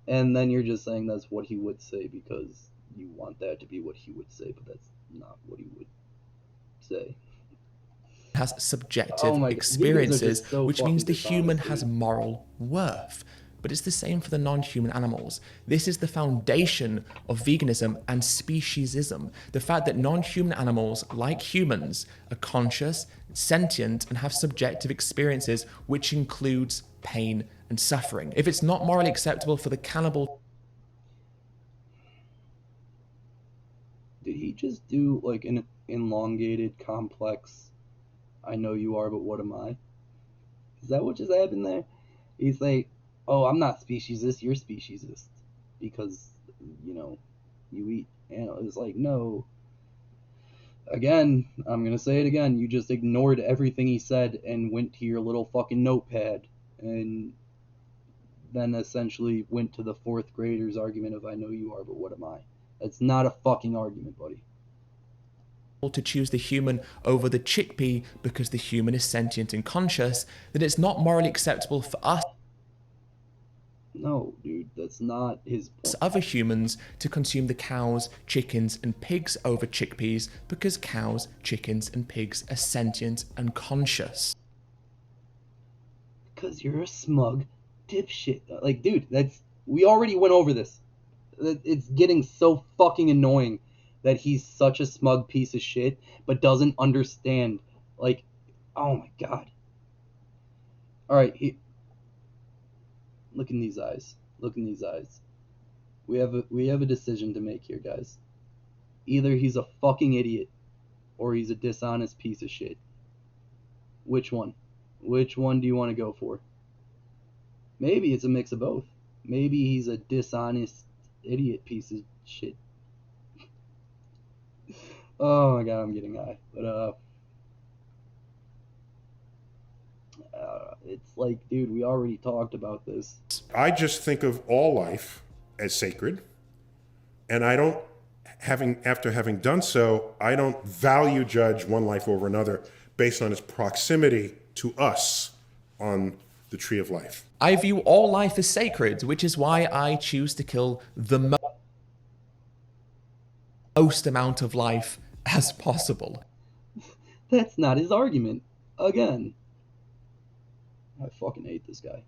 and then you're just saying that's what he would say because you want that to be what he would say, but that's not what he would say. has subjective Oh my God, experiences, so which means the fucking human dishonest, has dude. moral worth. But it's the same for the non-human animals. This is the foundation of veganism and speciesism. The fact that non-human animals, like humans, are conscious, sentient, and have subjective experiences, which includes pain and suffering. If it's not morally acceptable for the cannibal. Did he just do like an elongated, complex, I know you are, but what am I? Is that what just happened there? He's like, oh, I'm not speciesist, you're speciesist. Because, you know, you eat animals. It's like, no. Again, I'm gonna say it again. You just ignored everything he said and went to your little fucking notepad and then essentially went to the fourth grader's argument of I know you are, but what am I? That's not a fucking argument, buddy. To choose the human over the chickpea because the human is sentient and conscious, that it's not morally acceptable for us, No, dude, that's not his point. other humans, to consume the cows, chickens, and pigs over chickpeas because cows, chickens, and pigs are sentient and conscious. 'cause you're a smug dipshit. Like, dude, we already went over this. It's getting so fucking annoying that he's such a smug piece of shit, but doesn't understand. Like, oh my god. All right, look in these eyes. Look in these eyes. We have a decision to make here, guys. Either he's a fucking idiot, or he's a dishonest piece of shit. Which one? Which one do you want to go for? Maybe it's a mix of both. Maybe he's a dishonest idiot piece of shit. Oh my god, I'm getting high. But it's like, dude, we already talked about this. I just think of all life as sacred, and I don't, after having done so, I don't value judge one life over another based on its proximity to us on the tree of life. I view all life as sacred, which is why I choose to kill the most amount of life as possible. That's not his argument. Again. I fucking hate this guy.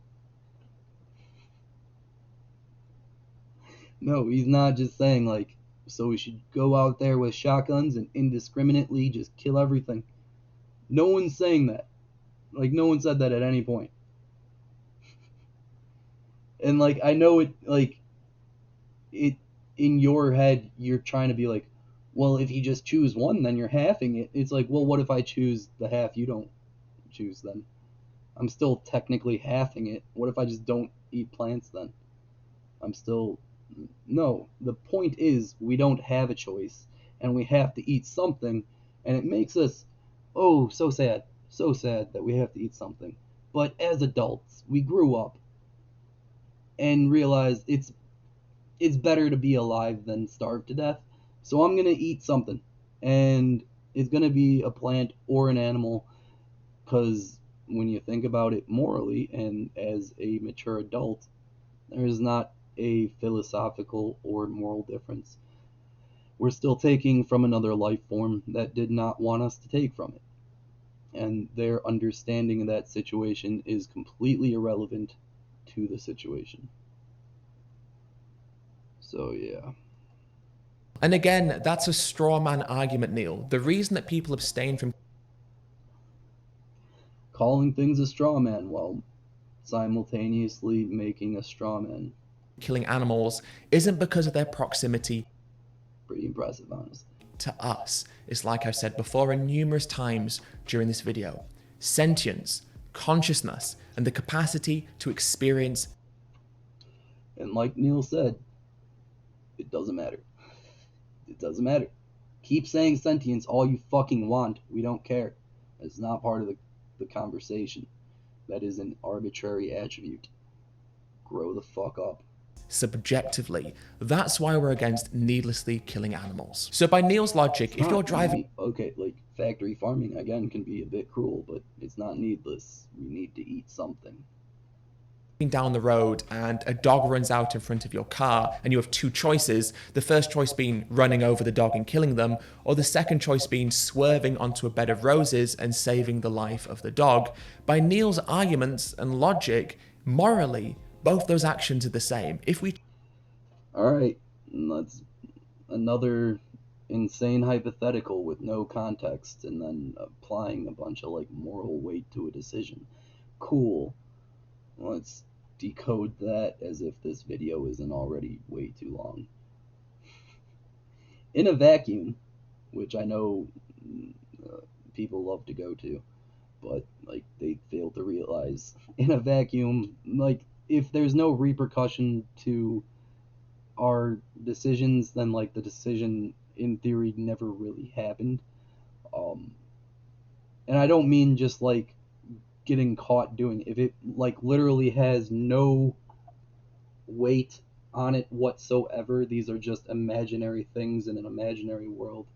No, he's not just saying, like, so we should go out there with shotguns and indiscriminately just kill everything. No one's saying that. Like, no one said that at any point. And, like, I know it, like, it, in your head, you're trying to be like, well, if you just choose one, then you're halving it. It's like, well, what if I choose the half you don't choose then? I'm still technically halving it. What if I just don't eat plants then? I'm still... No, the point is we don't have a choice, and we have to eat something, and it makes us, oh, so sad that we have to eat something. But as adults, we grew up and realized it's better to be alive than starve to death. So I'm gonna eat something, and it's gonna be a plant or an animal, because when you think about it morally and as a mature adult, there's not a philosophical or moral difference. We're still taking from another life form that did not want us to take from it. And their understanding of that situation is completely irrelevant to the situation. So, yeah. And again, that's a straw man argument, Neil. The reason that people abstain from Calling things a straw man while simultaneously making a straw man. killing animals isn't because of their proximity Pretty impressive, honestly. to us. It's like I've said before and numerous times during this video. Sentience, consciousness, and the capacity to experience. And like Neil said, it doesn't matter. It doesn't matter. Keep saying sentience all you fucking want. We don't care. It's not part of the conversation. That is an arbitrary attribute. Grow the fuck up. Subjectively. That's why we're against needlessly killing animals. So by Neil's logic, if you're driving... Okay, like factory farming, again, can be a bit cruel, but it's not needless. We need to eat something. Down the road and a dog runs out in front of your car and you have two choices, the first choice being running over the dog and killing them, or the second choice being swerving onto a bed of roses and saving the life of the dog. By Neil's arguments and logic, morally, both those actions are the same. If we... Alright, that's another insane hypothetical with no context and then applying a bunch of like moral weight to a decision. Cool. Let's decode that as if this video isn't already way too long. In a vacuum, which I know people love to go to, but like they fail to realize, in a vacuum, like if there's no repercussion to our decisions, then like the decision in theory never really happened. And I don't mean just like getting caught doing it. If it like literally has no weight on it whatsoever, these are just imaginary things in an imaginary world,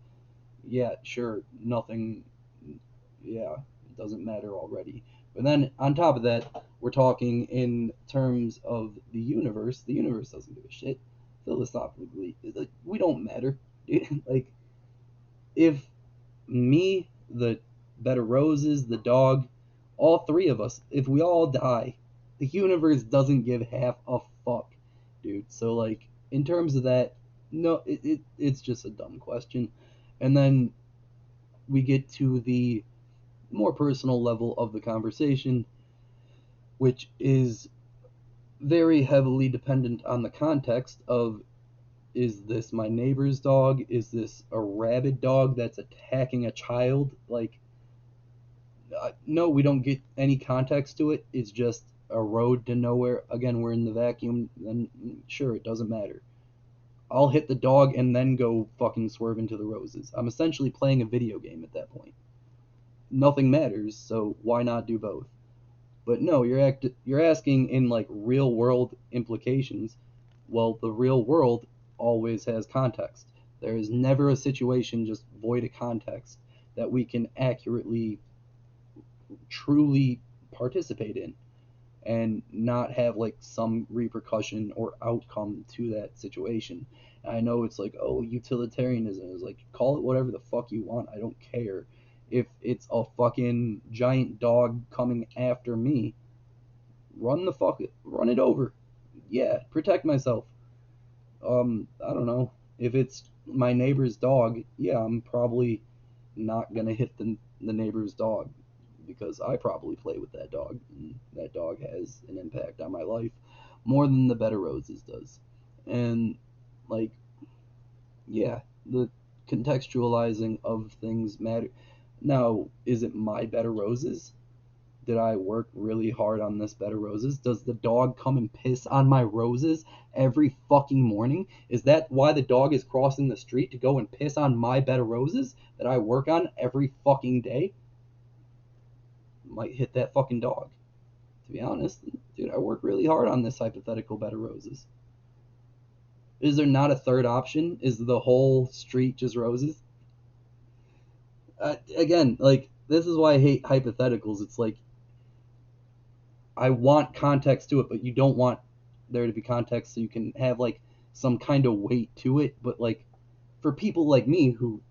yeah, sure, nothing, yeah, it doesn't matter already. But then on top of that, we're talking in terms of the universe. The universe doesn't give a shit. Philosophically, we don't matter. Like, if me, the bed of roses, the dog, All three of us, if we all die, the universe doesn't give half a fuck, dude. So like, in terms of that, no, it's just a dumb question. And then we get to the more personal level of the conversation, which is very heavily dependent on the context of, is this my neighbor's dog? Is this a rabid dog that's attacking a child? Like, no, we don't get any context to it. It's just a road to nowhere. Again, we're in the vacuum, and sure, it doesn't matter. I'll hit the dog and then go fucking swerve into the roses. I'm essentially playing a video game at that point. Nothing matters, so why not do both? But no, you're asking in like real world implications. Well, the real world always has context. There is never a situation just void of context that we can accurately, truly participate in and not have like some repercussion or outcome to that situation. And I know it's like, oh, utilitarianism is like, call it whatever the fuck you want. I don't care. If it's a fucking giant dog coming after me, run it over. Yeah, protect myself. I don't know. If it's my neighbor's dog, yeah, I'm probably not gonna hit the neighbor's dog because I probably play with that dog, and that dog has an impact on my life more than the Bed of Roses does. And like, yeah, the contextualizing of things matter. Now, is it my Bed of Roses? Did I work really hard on this bed of roses? Does the dog come and piss on my roses every fucking morning? Is that why the dog is crossing the street, to go and piss on my bed of roses that I work on every fucking day? Might hit that fucking dog. To be honest, dude, I work really hard on this hypothetical bed of roses. Is there not a third option? Is the whole street just roses? Again, like, this is why I hate hypotheticals. It's like, I want context to it, but you don't want there to be context so you can have like some kind of weight to it. But like, for people like me who,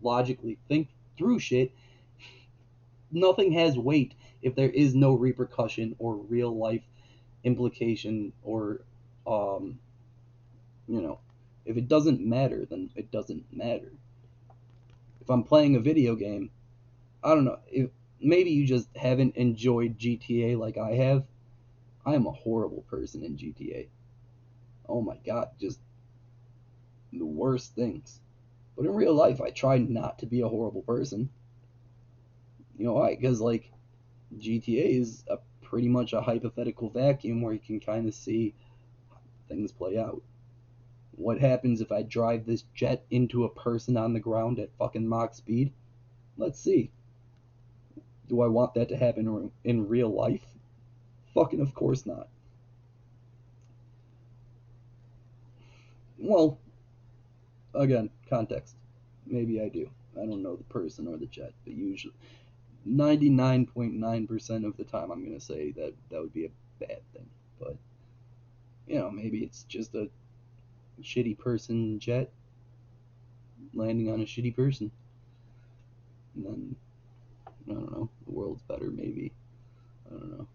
logically think through shit, nothing has weight if there is no repercussion or real life implication, or um if it doesn't matter, then it doesn't matter. If I'm playing a video game, I don't know, if maybe you just haven't enjoyed GTA like I have. I am a horrible person in GTA. Oh my god, just the worst things. But in real life, I try not to be a horrible person. You know why? Because, like, GTA is pretty much a hypothetical vacuum where you can kind of see things play out. What happens if I drive this jet into a person on the ground at fucking Mach speed? Let's see. Do I want that to happen in real life? Fucking of course not. Well, again, context. Maybe I do. I don't know the person or the jet, but usually 99.9% of the time I'm going to say that that would be a bad thing. But, maybe it's just a shitty person jet landing on a shitty person. And then, I don't know, the world's better, maybe. I don't know.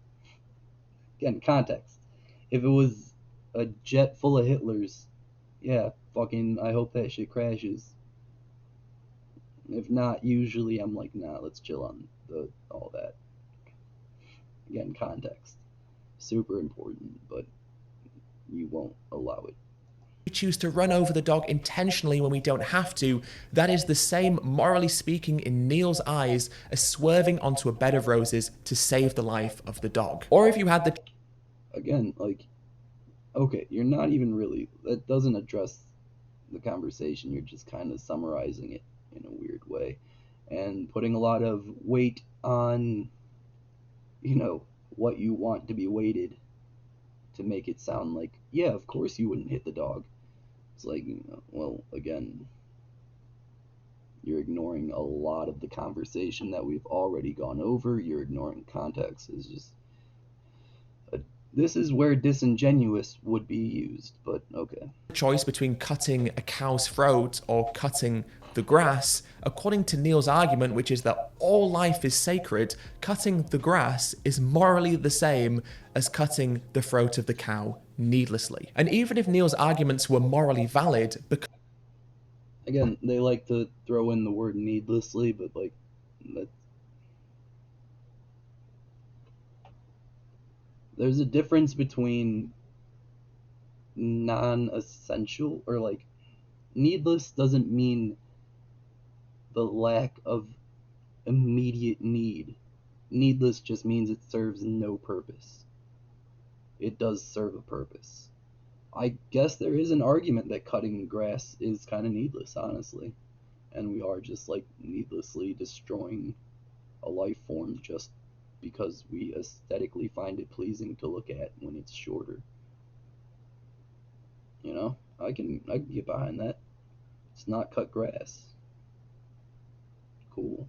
Again, context. If it was a jet full of Hitlers, yeah, fucking, I hope that shit crashes. If not, usually I'm like, nah, let's chill on all that. Again, context. Super important, but you won't allow it. We choose to run over the dog intentionally when we don't have to, that is the same, morally speaking, in Neil's eyes, as swerving onto a bed of roses to save the life of the dog. Or if you had the... Again, like, okay, you're not even really, that doesn't address the conversation. You're just kind of summarizing it in a weird way and putting a lot of weight on, what you want to be weighted to make it sound like, yeah, of course you wouldn't hit the dog. It's like, well, again, you're ignoring a lot of the conversation that we've already gone over. You're ignoring context. It's just This is where disingenuous would be used, but okay. choice between cutting a cow's throat or cutting the grass, according to Neil's argument, which is that all life is sacred, cutting the grass is morally the same as cutting the throat of the cow needlessly. And even if Neil's arguments were morally valid, because Again, they like to throw in the word needlessly, but like, that, there's a difference between non-essential, or like, needless doesn't mean the lack of immediate need. Needless just means it serves no purpose. It does serve a purpose. I guess there is an argument that cutting grass is kind of needless, honestly. And we are just like needlessly destroying a life form just because we aesthetically find it pleasing to look at when it's shorter. You know, I can get behind that. It's not cut grass. Cool.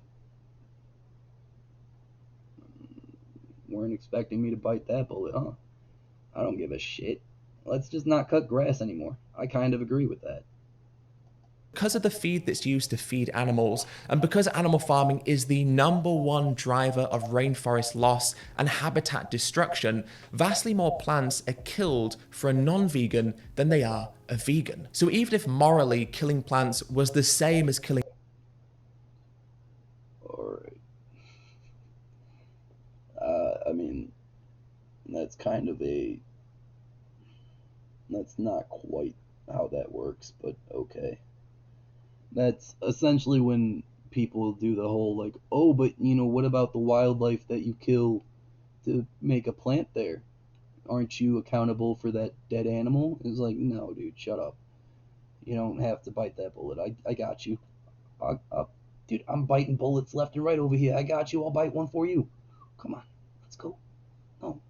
Weren't expecting me to bite that bullet, huh? I don't give a shit. Let's just not cut grass anymore. I kind of agree with that. of the feed that's used to feed animals, and because animal farming is the #1 driver of rainforest loss and habitat destruction, vastly more plants are killed for a non-vegan than they are a vegan. So even if morally killing plants was the same as killing Alright. I mean, that's kind of a... That's not quite how that works, but okay. That's essentially when people do the whole like, oh, but you know, what about the wildlife that you kill to make a plant there? Aren't you accountable for that dead animal? It's like, no, dude, shut up. You don't have to bite that bullet. I got you. Dude, I'm biting bullets left and right over here. I got you. I'll bite one for you. Come on, let's go. No,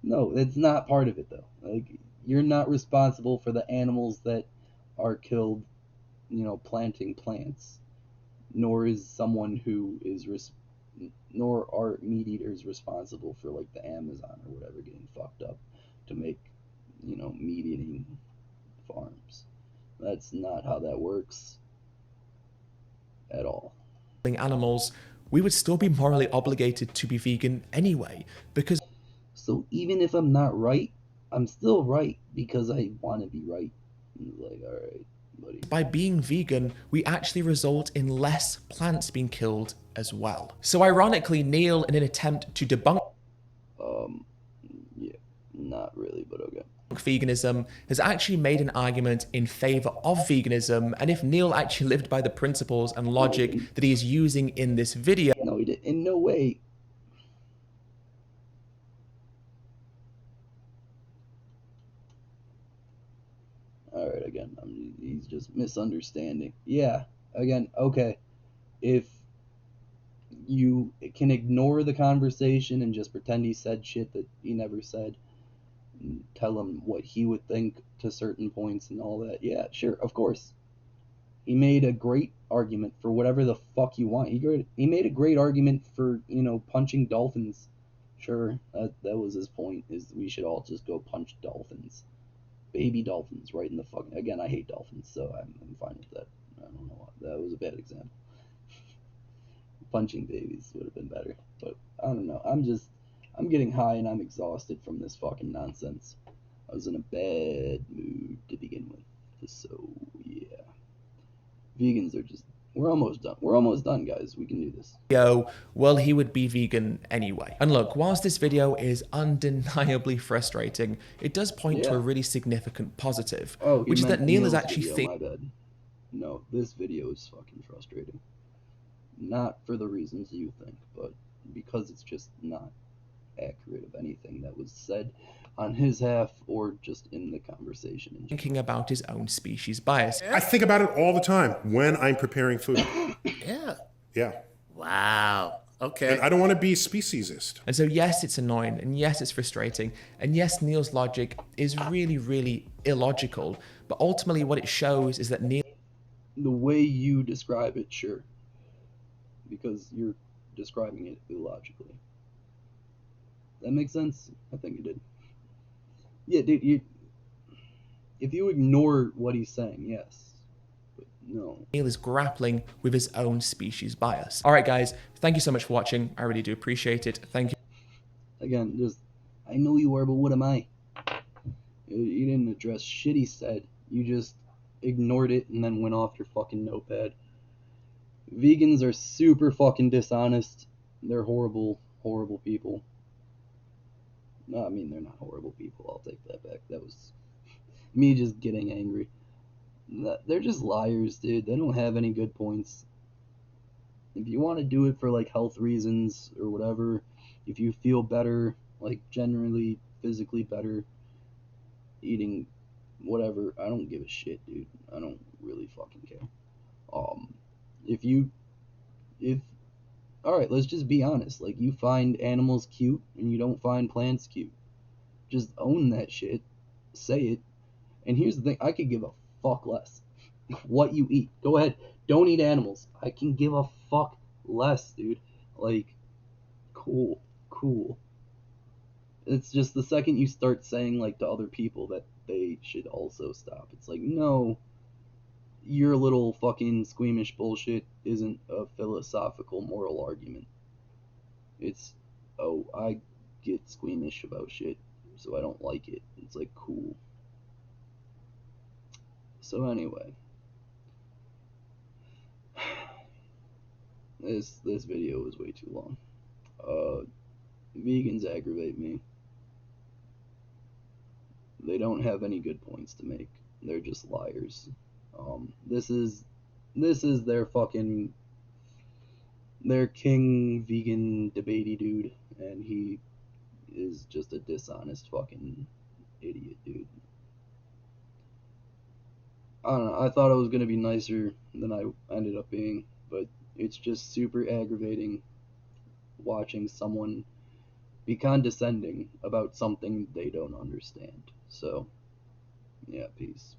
no, that's not part of it though. Like, you're not responsible for the animals that are killed, you know, planting plants. Nor is someone who is nor are meat eaters responsible for like the Amazon or whatever getting fucked up to make, you know, meat eating farms. That's not how that works at all. animals, we would still be morally obligated to be vegan anyway, because So even if I'm not right, I'm still right because I want to be right. Like, all right, buddy. by being vegan, we actually result in less plants being killed as well. So ironically, Neil, in an attempt to debunk Yeah, not really, but okay. veganism, has actually made an argument in favor of veganism. And if Neil actually lived by the principles and logic that he is using in this video, No, he did. In no way. All right, again, he's just misunderstanding. Yeah, again, okay. If you can ignore the conversation and just pretend he said shit that he never said, and tell him what he would think to certain points and all that, yeah, sure, of course. He made a great argument for whatever the fuck you want. He made a great argument for, you know, punching dolphins. Sure, that was his point, is we should all just go punch dolphins. Baby dolphins right in the fucking... Again, I hate dolphins, so I'm fine with that. I don't know why. That was a bad example. Punching babies would have been better. But I don't know. I'm getting high and I'm exhausted from this fucking nonsense. I was in a bad mood to begin with. So, yeah. Vegans are just... We're almost done. We're almost done, guys. We can do this. well, he would be vegan anyway. And look, whilst this video is undeniably frustrating, it does point to a really significant positive, which is that Neil is actually my bad. No, this video is fucking frustrating. Not for the reasons you think, but because it's just not accurate of anything that was said on his half or just in the conversation. thinking about his own species bias. I think about it all the time when I'm preparing food. Yeah. Yeah. Wow. Okay. And I don't want to be speciesist. And so yes, it's annoying, and yes, it's frustrating, and yes, Neil's logic is really, really illogical, but ultimately what it shows is that Neil... The way you describe it, sure. Because you're describing it illogically. That makes sense? I think it did. Yeah, dude, if you ignore what he's saying, yes. But no. Neil is grappling with his own species bias. All right, guys, thank you so much for watching. I really do appreciate it. Thank you. Again, just, I know you are, but what am I? You didn't address shit he said. You just ignored it and then went off your fucking notepad. Vegans are super fucking dishonest. They're horrible, horrible people. No, I mean, they're not horrible people. I'll take that back. That was me just getting angry. They're just liars, dude. They don't have any good points. If you want to do it for like health reasons or whatever, if you feel better, like generally physically better eating whatever, I don't give a shit, dude. I don't really fucking care. Um, if you, if, all right, let's just be honest. Like, you find animals cute and you don't find plants cute. Just own that shit. Say it. And here's the thing, I could give a fuck less what you eat. Go ahead. Don't eat animals. I can give a fuck less, dude. Like, cool. Cool. It's just the second you start saying, like, to other people that they should also stop, it's like, no, your little fucking squeamish bullshit isn't a philosophical moral argument. It's, oh, I get squeamish about shit, so I don't like it. It's like, cool. So anyway, this video was way too long. Vegans aggravate me. They don't have any good points to make. They're just liars. This is their king vegan debatey dude, and he is just a dishonest fucking idiot, dude. I don't know. I thought it was gonna be nicer than I ended up being, but it's just super aggravating watching someone be condescending about something they don't understand. So, yeah, peace.